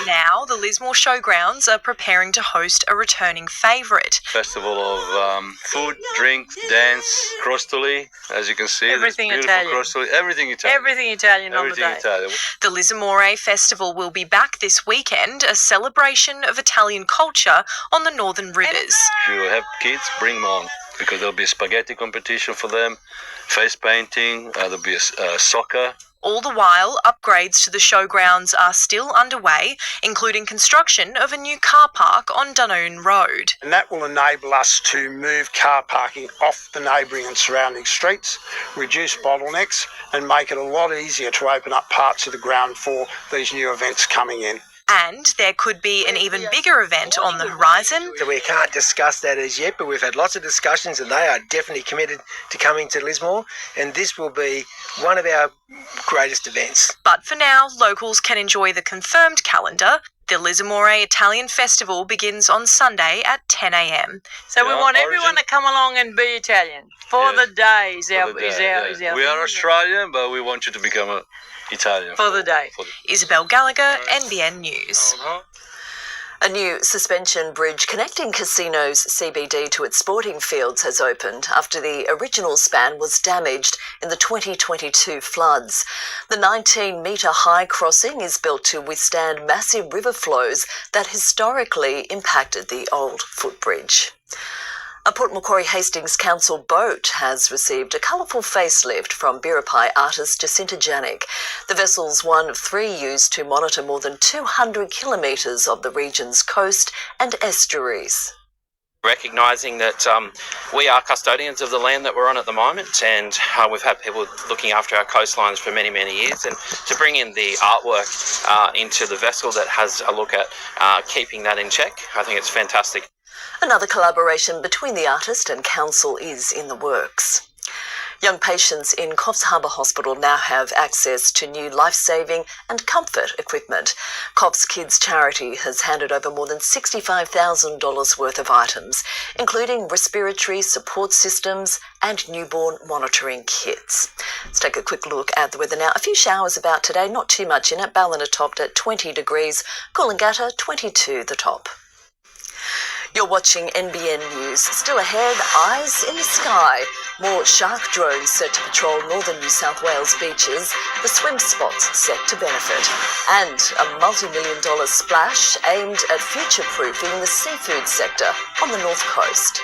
Now, the Lismore Showgrounds are preparing to host a returning favourite. Festival of food, drink, dance, crostoli, as you can see. Everything Italian. Crostoli, everything Italian. Everything Italian on the day. Italian. The Lismore Festival will be back this weekend, a celebration of Italian culture on the Northern Rivers. If you have kids, bring them on, because there'll be a spaghetti competition for them, face painting, there'll be a soccer. All the while, upgrades to the showgrounds are still underway, including construction of a new car park on Dunoon Road. And that will enable us to move car parking off the neighbouring and surrounding streets, reduce bottlenecks and make it a lot easier to open up parts of the ground for these new events coming in. And there could be an even bigger event on the horizon. So we can't discuss that as yet, but we've had lots of discussions and they are definitely committed to coming to Lismore, and this will be one of our greatest events. But for now, locals can enjoy the confirmed calendar. The Lismore Italian Festival begins on Sunday at 10 a.m. So we want everyone to come along and be Italian for the day. We are Australian, but we want you to become Italian. For the day. Isabel Gallagher, NBN News. A new suspension bridge connecting Casino's CBD to its sporting fields has opened after the original span was damaged in the 2022 floods. The 19-metre high crossing is built to withstand massive river flows that historically impacted the old footbridge. A Port Macquarie Hastings Council boat has received a colourful facelift from Biripi artist Jacinta Janik. The vessel's one of 3 used to monitor more than 200 kilometres of the region's coast and estuaries. Recognising that we are custodians of the land that we're on at the moment, and we've had people looking after our coastlines for many, many years, and to bring in the artwork into the vessel that has a look at keeping that in check, I think it's fantastic. Another collaboration between the artist and council is in the works. Young patients in Coffs Harbour Hospital now have access to new life-saving and comfort equipment. Coffs Kids Charity has handed over more than $65,000 worth of items, including respiratory support systems and newborn monitoring kits. Let's take a quick look at the weather now. A few showers about today, not too much in it. Ballina topped at 20 degrees, Coolangatta 22 the top. You're watching NBN News. Still ahead, eyes in the sky. More shark drones set to patrol northern New South Wales beaches. The swim spots set to benefit. And a multi-million-dollar splash aimed at future-proofing the seafood sector on the North Coast.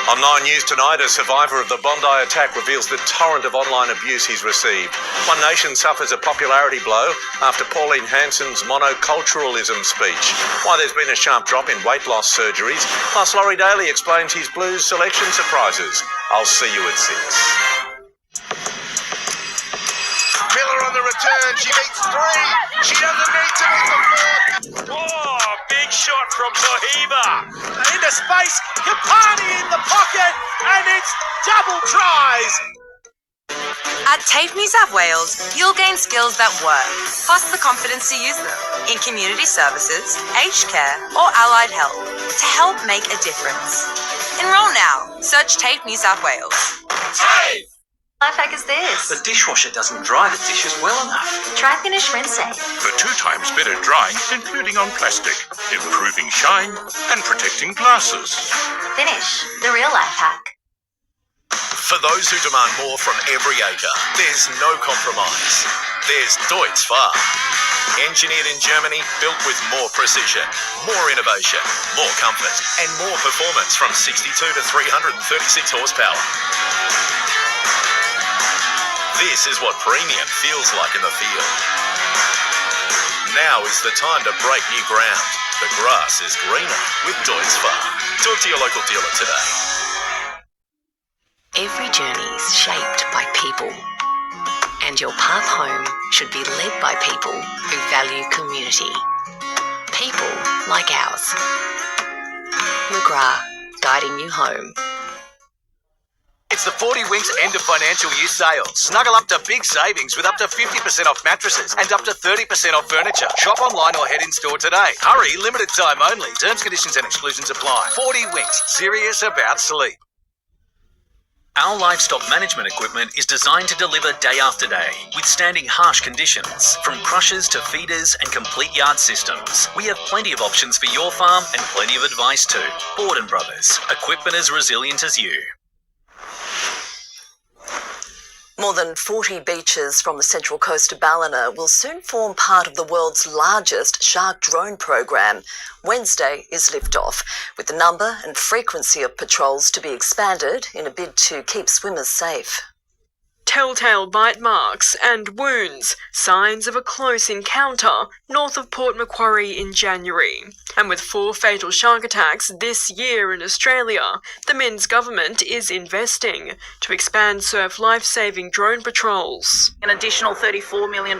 On 9 News tonight, a survivor of the Bondi attack reveals the torrent of online abuse he's received. One Nation suffers a popularity blow after Pauline Hanson's monoculturalism speech. Why there's been a sharp drop in weight loss surgeries. Plus, Laurie Daly explains his Blues selection surprises. I'll see you at 6. Miller on the return. She beats 3. She doesn't need to beat the 4th. Oh, big shot from Cohiba. Into space, Kapani in the pocket, and it's double tries. At TAFE New South Wales, you'll gain skills that work, plus the confidence to use them in community services, aged care, or allied health to help make a difference. Enroll now. Search TAFE New South Wales. TAFE! Life hack is this. The dishwasher doesn't dry the dishes well enough. Try Finish Rinse Safe. For 2 times better drying, including on plastic, improving shine and protecting glasses. Finish, the real life hack. For those who demand more from every acre, there's no compromise. There's Deutz Fahr. Engineered in Germany, built with more precision, more innovation, more comfort, and more performance from 62 to 336 horsepower. This is what premium feels like in the field. Now is the time to break new ground. The grass is greener with Deutz Fahr. Talk to your local dealer today. Every journey is shaped by people, and your path home should be led by people who value community. People like ours. McGrath, guiding you home. It's the 40 Winks end of financial year sale. Snuggle up to big savings with up to 50% off mattresses and up to 30% off furniture. Shop online or head in store today. Hurry, limited time only. Terms, conditions and exclusions apply. 40 Winks, serious about sleep. Our livestock management equipment is designed to deliver day after day, withstanding harsh conditions, from crushers to feeders and complete yard systems. We have plenty of options for your farm and plenty of advice too. Borden Brothers, equipment as resilient as you. More than 40 beaches from the Central Coast to Ballina will soon form part of the world's largest shark drone program. Wednesday is liftoff, with the number and frequency of patrols to be expanded in a bid to keep swimmers safe. Telltale bite marks and wounds, signs of a close encounter north of Port Macquarie in January. And with 4 fatal shark attacks this year in Australia, the Men's government is investing to expand surf life-saving drone patrols. An additional $34 million,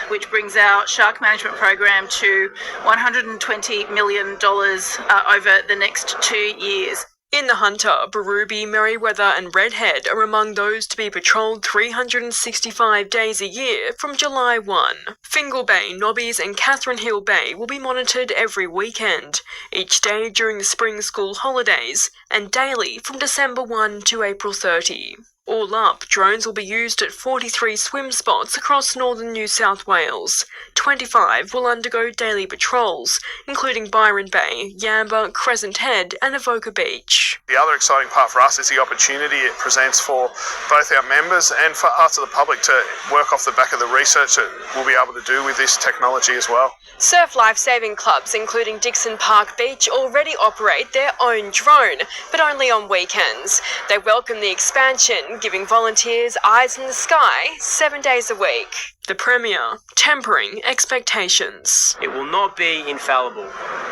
which brings our shark management program to $120 million over the next 2 years. In the Hunter, Berrubi, Merewether and Redhead are among those to be patrolled 365 days a year from July 1. Fingal Bay, Nobbies and Catherine Hill Bay will be monitored every weekend, each day during the spring school holidays and daily from December 1 to April 30. All up, drones will be used at 43 swim spots across northern New South Wales. 25 will undergo daily patrols, including Byron Bay, Yamba, Crescent Head and Avoca Beach. The other exciting part for us is the opportunity it presents for both our members and for us of the public to work off the back of the research that we'll be able to do with this technology as well. Surf lifesaving clubs, including Dixon Park Beach, already operate their own drone, but only on weekends. They welcome the expansion, giving volunteers eyes in the sky 7 days a week. The Premier, tempering expectations. It will not be infallible.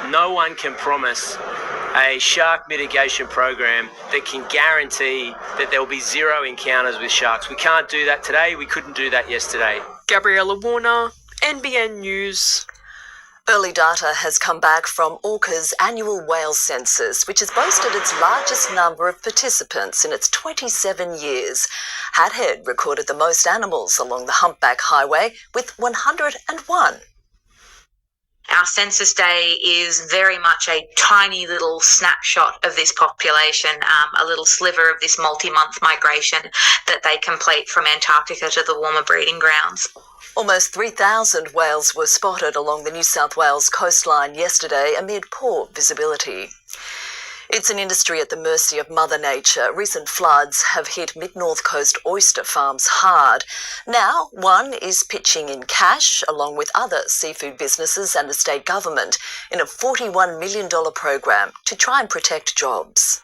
No one can promise a shark mitigation program that can guarantee that there will be zero encounters with sharks. We can't do that today. We couldn't do that yesterday. Gabriella Warner, NBN News. Early data has come back from Orca's annual whale census, which has boasted its largest number of participants in its 27 years. Hathead recorded the most animals along the Humpback Highway with 101. Our census day is very much a tiny little snapshot of this population, a little sliver of this multi-month migration that they complete from Antarctica to the warmer breeding grounds. Almost 3,000 whales were spotted along the New South Wales coastline yesterday amid poor visibility. It's an industry at the mercy of Mother Nature. Recent floods have hit mid-north coast oyster farms hard. Now, one is pitching in cash, along with other seafood businesses and the state government, in a $41 million program to try and protect jobs.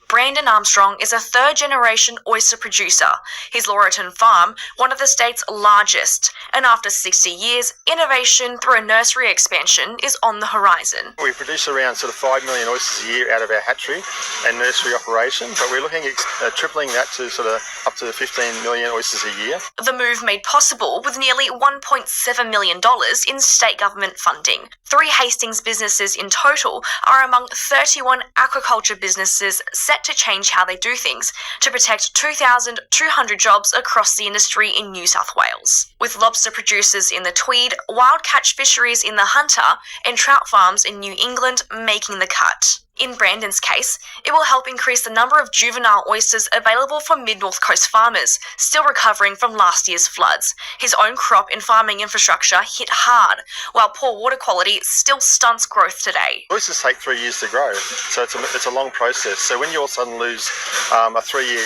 Brandon Armstrong is a third-generation oyster producer. His Laurelton farm, one of the state's largest, and after 60 years, innovation through a nursery expansion is on the horizon. We produce around sort of 5 million oysters a year out of our hatchery and nursery operation, but we're looking at tripling that to sort of up to 15 million oysters a year. The move made possible with nearly $1.7 million in state government funding. 3 Hastings businesses in total are among 31 aquaculture businesses set to change how they do things to protect 2,200 jobs across the industry in New South Wales. With lobster producers in the Tweed, wild catch fisheries in the Hunter, and trout farms in New England making the cut. In Brandon's case, it will help increase the number of juvenile oysters available for mid-north coast farmers, still recovering from last year's floods. His own crop and farming infrastructure hit hard, while poor water quality still stunts growth today. Oysters take 3 years to grow, so it's a long process. So when you all of a sudden lose a 3-year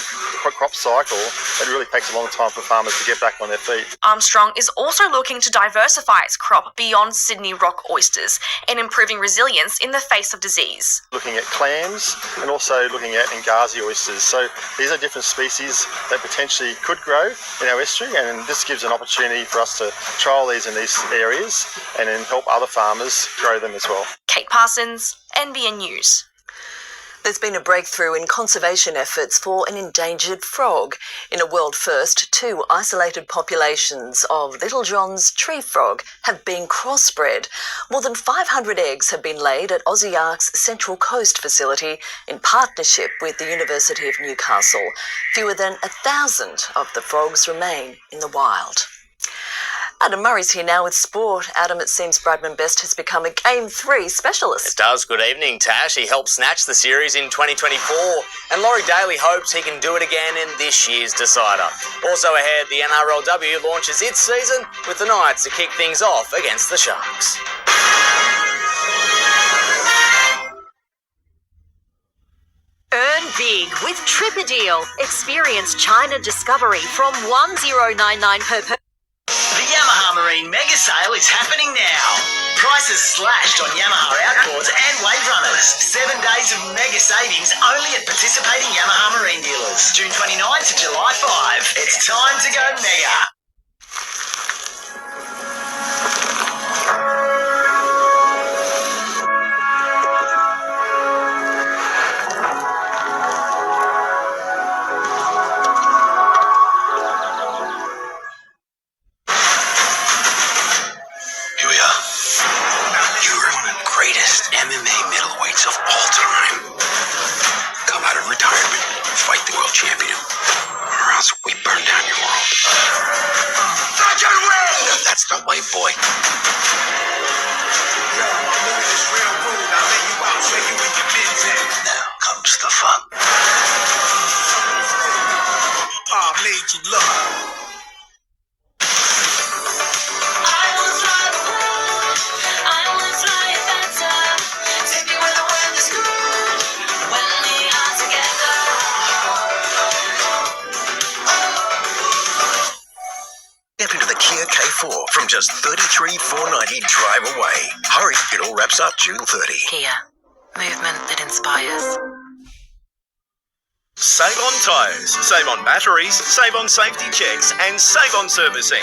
crop cycle, it really takes a long time for farmers to get back on their feet. Armstrong is also looking to diversify its crop beyond Sydney rock oysters and improving resilience in the face of disease. Looking at clams and also looking at Ngazi oysters. So these are different species that potentially could grow in our estuary, and this gives an opportunity for us to trial these in these areas and then help other farmers grow them as well. Kate Parsons, NBN News. There's been a breakthrough in conservation efforts for an endangered frog. In a world first, 2 isolated populations of Little John's tree frog have been crossbred. More than 500 eggs have been laid at Aussie Ark's Central Coast facility in partnership with the University of Newcastle. Fewer than 1,000 of the frogs remain in the wild. Adam Murray's here now with sport. Adam, it seems Bradman Best has become a Game 3 specialist. It does. Good evening, Tash. He helped snatch the series in 2024, and Laurie Daly hopes he can do it again in this year's decider. Also ahead, the NRLW launches its season with the Knights to kick things off against the Sharks. Earn big with TripADeal. Experience China Discovery from $1099 per person. The Yamaha Marine Mega Sale is happening now. Prices slashed on Yamaha outboards and wave runners. 7 days of mega savings only at participating Yamaha Marine dealers. June 29 to July 5. It's time to go mega. MMA middleweights of all time. Come out of retirement, fight the world champion, or else we burn down your world. I can win! That's the way, boy. Now comes the fun. Kia K4 from just $33,490 drive away. Hurry, it all wraps up June 30. Kia. Movement that inspires. Save on tyres, save on batteries, save on safety checks, and save on servicing.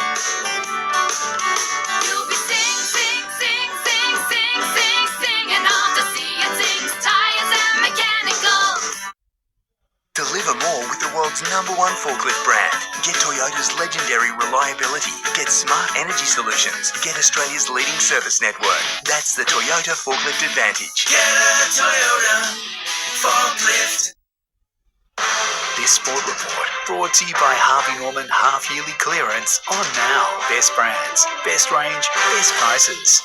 Deliver more with the world's #1 forklift brand. Get Toyota's legendary reliability. Get smart energy solutions. Get Australia's leading service network. That's the Toyota Forklift Advantage. Get a Toyota forklift. This Sport Report brought to you by Harvey Norman half-yearly clearance on Now. Best brands, best range, best prices.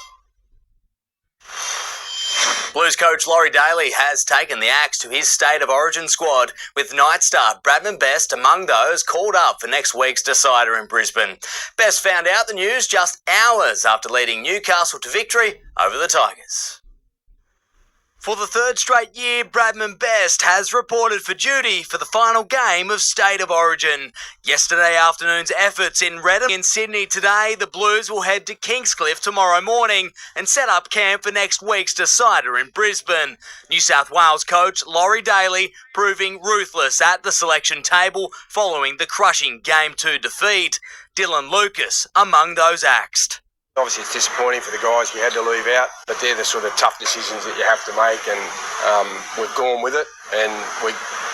Blues coach Laurie Daly has taken the axe to his State of Origin squad, with night star Bradman Best among those called up for next week's decider in Brisbane. Best found out the news just hours after leading Newcastle to victory over the Tigers. For the third straight year, Bradman Best has reported for duty for the final game of State of Origin. Yesterday afternoon's efforts in Redham in Sydney today, the Blues will head to Kingscliff tomorrow morning and set up camp for next week's decider in Brisbane. New South Wales coach Laurie Daly proving ruthless at the selection table following the crushing Game 2 defeat. Dylan Lucas among those axed. Obviously it's disappointing for the guys we had to leave out, but they're the sort of tough decisions that you have to make, and we've gone with it, and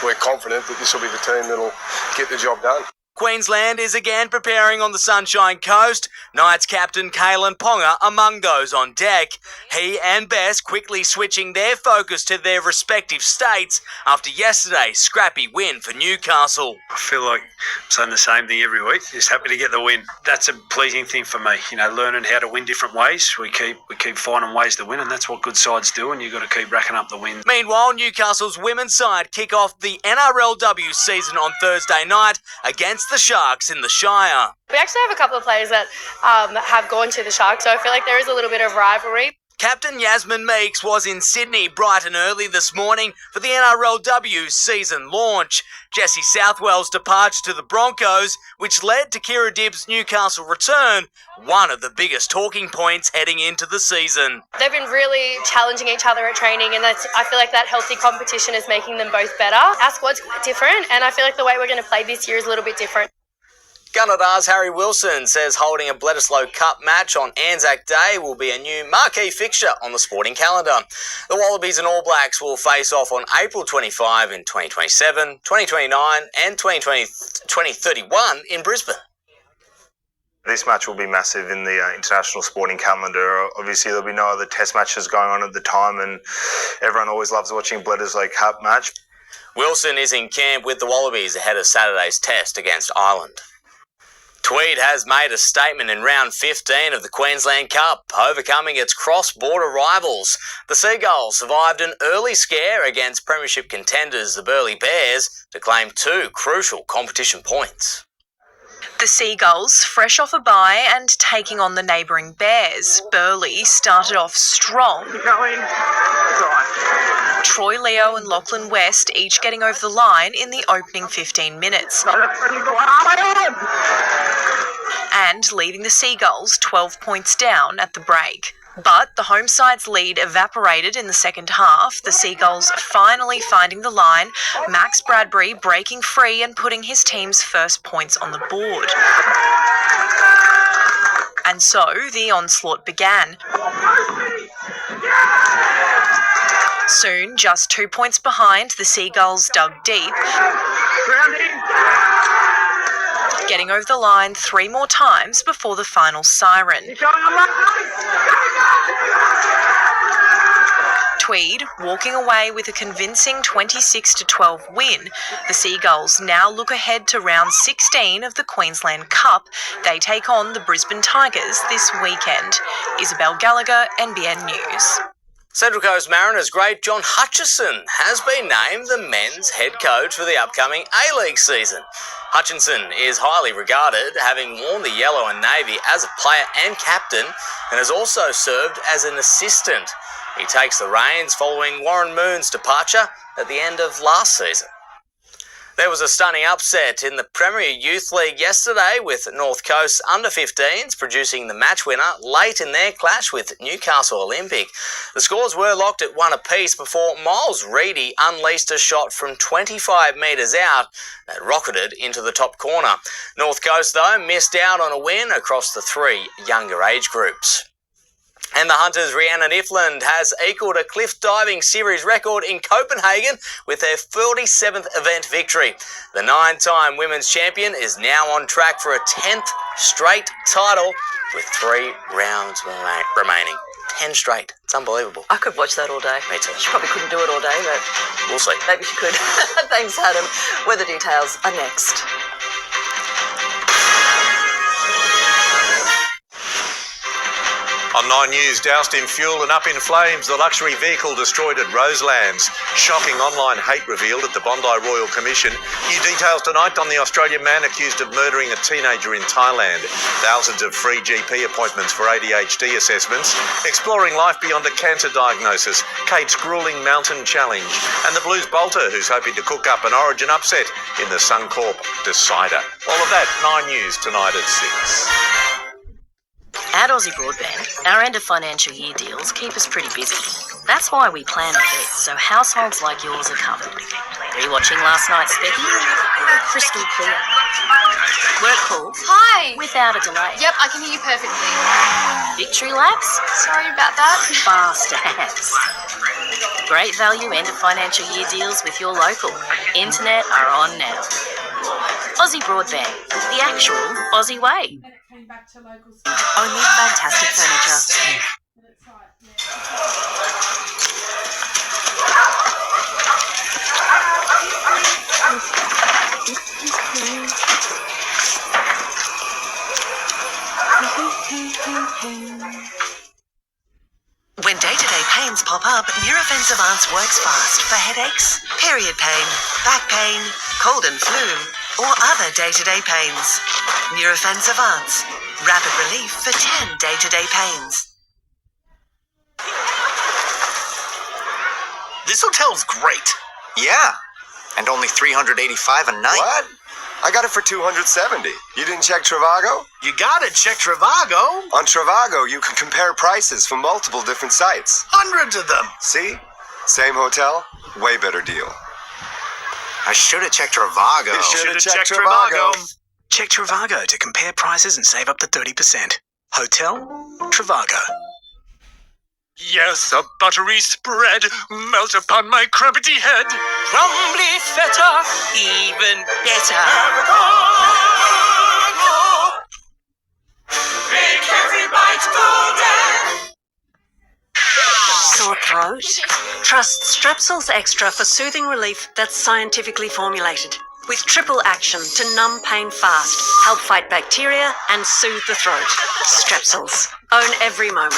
we're confident that this will be the team that'll get the job done. Queensland is again preparing on the Sunshine Coast. Knights captain Kalen Ponga among those on deck. He and Bess quickly switching their focus to their respective states after yesterday's scrappy win for Newcastle. I feel like I'm saying the same thing every week. Just happy to get the win. That's a pleasing thing for me. You know, learning how to win different ways. We keep finding ways to win, and that's what good sides do, and you've got to keep racking up the wins. Meanwhile, Newcastle's women's side kick off the NRLW season on Thursday night against the Sharks in the Shire. We actually have a couple of players that have gone to the Sharks, so I feel like there is a little bit of rivalry. Captain Yasmin Meeks was in Sydney bright and early this morning for the NRLW season launch. Jesse Southwell's departure to the Broncos, which led to Kira Dibb's Newcastle return, one of the biggest talking points heading into the season. They've been really challenging each other at training, and I feel like that healthy competition is making them both better. Our squad's quite different, and I feel like the way we're going to play this year is a little bit different. Gunnedar's Harry Wilson says holding a Bledisloe Cup match on Anzac Day will be a new marquee fixture on the sporting calendar. The Wallabies and All Blacks will face off on April 25 in 2027, 2029 and 2031 in Brisbane. This match will be massive in the international sporting calendar. Obviously, there'll be no other test matches going on at the time, and everyone always loves watching Bledisloe Cup match. Wilson is in camp with the Wallabies ahead of Saturday's test against Ireland. Tweed has made a statement in round 15 of the Queensland Cup, overcoming its cross-border rivals. The Seagulls survived an early scare against premiership contenders, the Burleigh Bears, to claim 2 crucial competition points. The Seagulls, fresh off a bye and taking on the neighbouring Bears, Burleigh started off strong. Troy Leo and Lachlan West each getting over the line in the opening 15 minutes. And leading the Seagulls 12 points down at the break. But the home side's lead evaporated in the second half, the Seagulls finally finding the line, Max Bradbury breaking free and putting his team's first points on the board. And so the onslaught began. Soon, just 2 points behind, the Seagulls dug deep, getting over the line 3 more times before the final siren. Tweed walking away with a convincing 26-12 win. The Seagulls now look ahead to round 16 of the Queensland Cup. They take on the Brisbane Tigers this weekend. Isabel Gallagher, NBN News. Central Coast Mariners great John Hutchison has been named the men's head coach for the upcoming A-League season. Hutchinson is highly regarded, having worn the yellow and navy as a player and captain, and has also served as an assistant. He takes the reins following Warren Moon's departure at the end of last season. There was a stunning upset in the Premier Youth League yesterday with North Coast under-15s producing the match winner late in their clash with Newcastle Olympic. The scores were locked at 1 apiece before Miles Reedy unleashed a shot from 25 metres out that rocketed into the top corner. North Coast, though, missed out on a win across the 3 younger age groups. And the Hunters' Rhiannon Ifland has equalled a cliff diving series record in Copenhagen with their 47th event victory. The 9-time women's champion is now on track for a 10th straight title with 3 rounds remaining. 10 straight. It's unbelievable. I could watch that all day. Me too. She probably couldn't do it all day, but we'll see. Maybe she could. Thanks, Adam. Weather details are next. On 9 News, doused in fuel and up in flames, the luxury vehicle destroyed at Roselands. Shocking online hate revealed at the Bondi Royal Commission. New details tonight on the Australian man accused of murdering a teenager in Thailand. Thousands of free GP appointments for ADHD assessments. Exploring life beyond a cancer diagnosis. Kate's gruelling mountain challenge. And the Blues bolter who's hoping to cook up an Origin upset in the Suncorp Decider. All of that, 9 News tonight at 6. At Aussie Broadband, our end of financial year deals keep us pretty busy. That's why we plan ahead so households like yours are covered. Rewatching last night's Specky? Crystal clear. Work calls? Hi! Without a delay. Yep, I can hear you perfectly. Victory laps? Sorry about that. Fast apps. Great value end of financial year deals with your local. Internet are on now. Aussie Broadband, the actual Aussie way. Only fantastic furniture. When day-to-day pains pop up, Nurofen Savance works fast for headaches, period pain, back pain, cold and flu, or other day-to-day pains. Nurofen Savance. Rapid relief for 10 day-to-day pains. This hotel's great. Yeah, and only $385 a night. What? I got it for $270. You didn't check Trivago? You gotta check Trivago. On Trivago, you can compare prices from multiple different sites. Hundreds of them. See? Same hotel, way better deal. I should have checked Trivago. You should have checked Trivago. Check Trivago to compare prices and save up to 30%. Hotel Trivago. Yes, a buttery spread melt upon my crumpety head. Crumbly feta, even better. Make every bite golden. Sore throat? Trust Strepsils Extra for soothing relief that's scientifically formulated. With triple action to numb pain fast, help fight bacteria and soothe the throat. Strepsils. Own every moment.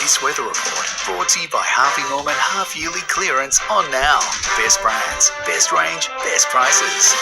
This weather report brought to you by Harvey Norman half-yearly clearance on now. Best brands, best range, best prices.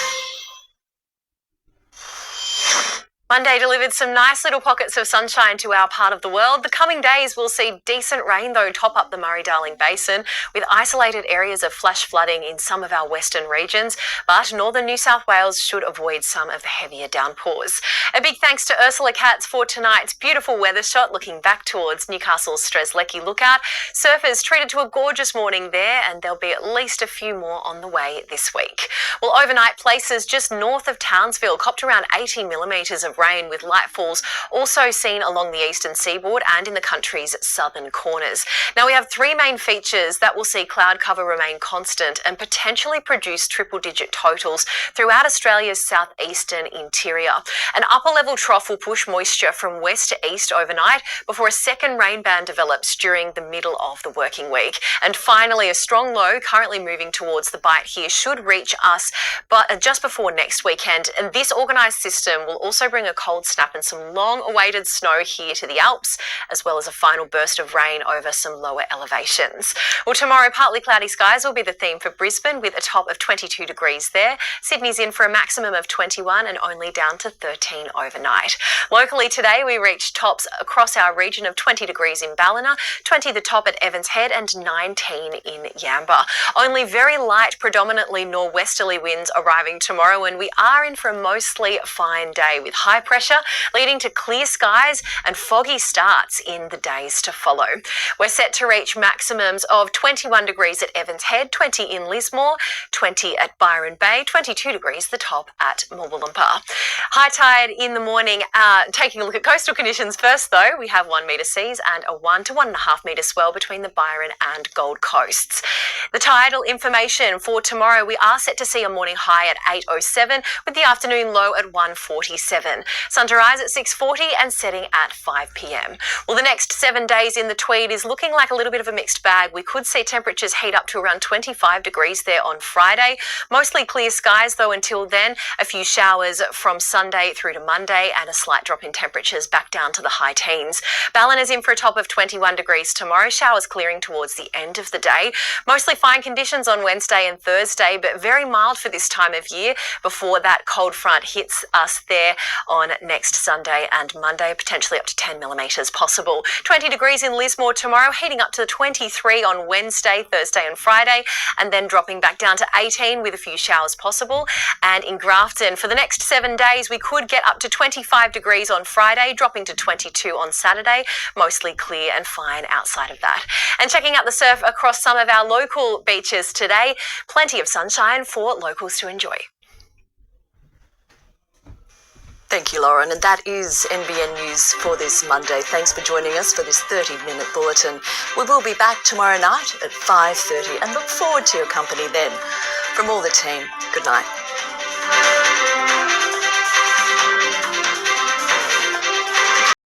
Monday delivered some nice little pockets of sunshine to our part of the world. The coming days will see decent rain, though, top up the Murray-Darling Basin, with isolated areas of flash flooding in some of our western regions. But northern New South Wales should avoid some of the heavier downpours. A big thanks to Ursula Katz for tonight's beautiful weather shot, looking back towards Newcastle's Strzelecki Lookout. Surfers treated to a gorgeous morning there, and there'll be at least a few more on the way this week. Well, overnight, places just north of Townsville copped around 80 millimetres of rain, with light falls also seen along the eastern seaboard and in the country's southern corners. Now, we have 3 main features that will see cloud cover remain constant and potentially produce triple-digit totals throughout Australia's southeastern interior. An upper-level trough will push moisture from west to east overnight before a second rain band develops during the middle of the working week. And finally, a strong low currently moving towards the Bight here should reach us but just before next weekend. And this organised system will also bring a cold snap and some long-awaited snow here to the Alps, as well as a final burst of rain over some lower elevations. Well, tomorrow, partly cloudy skies will be the theme for Brisbane, with a top of 22 degrees there. Sydney's in for a maximum of 21 and only down to 13 overnight. Locally today, we reached tops across our region of 20 degrees in Ballina, 20 the top at Evans Head and 19 in Yamba. Only very light, predominantly norwesterly winds arriving tomorrow, and we are in for a mostly fine day with high pressure leading to clear skies and foggy starts in the days to follow. We're set to reach maximums of 21 degrees at Evans Head, 20 in Lismore, 20 at Byron Bay, 22 degrees the top at Murwillumbah. High tide in the morning. Taking a look at coastal conditions first though, we have 1 metre seas and a 1 to 1.5 metre swell between the Byron and Gold Coasts. The tidal information for tomorrow, we are set to see a morning high at 8:07 with the afternoon low at 1:47. Sun to rise at 6:40 and setting at 5 p.m. Well, the next 7 days in the Tweed is looking like a little bit of a mixed bag. We could see temperatures heat up to around 25 degrees there on Friday. Mostly clear skies though until then. A few showers from Sunday through to Monday and a slight drop in temperatures back down to the high teens. Ballina's in for a top of 21 degrees tomorrow. Showers clearing towards the end of the day. Mostly fine conditions on Wednesday and Thursday, but very mild for this time of year before that cold front hits us there on next Sunday and Monday, potentially up to 10 millimetres possible. 20 degrees in Lismore tomorrow, heating up to 23 on Wednesday, Thursday and Friday, and then dropping back down to 18 with a few showers possible. And in Grafton, for the next 7 days, we could get up to 25 degrees on Friday, dropping to 22 on Saturday, mostly clear and fine outside of that. And checking out the surf across some of our local beaches today, plenty of sunshine for locals to enjoy. Thank you, Lauren. And that is NBN News for this Monday. Thanks for joining us for this 30-minute bulletin. We will be back tomorrow night at 5:30 and look forward to your company then. From all the team, good night.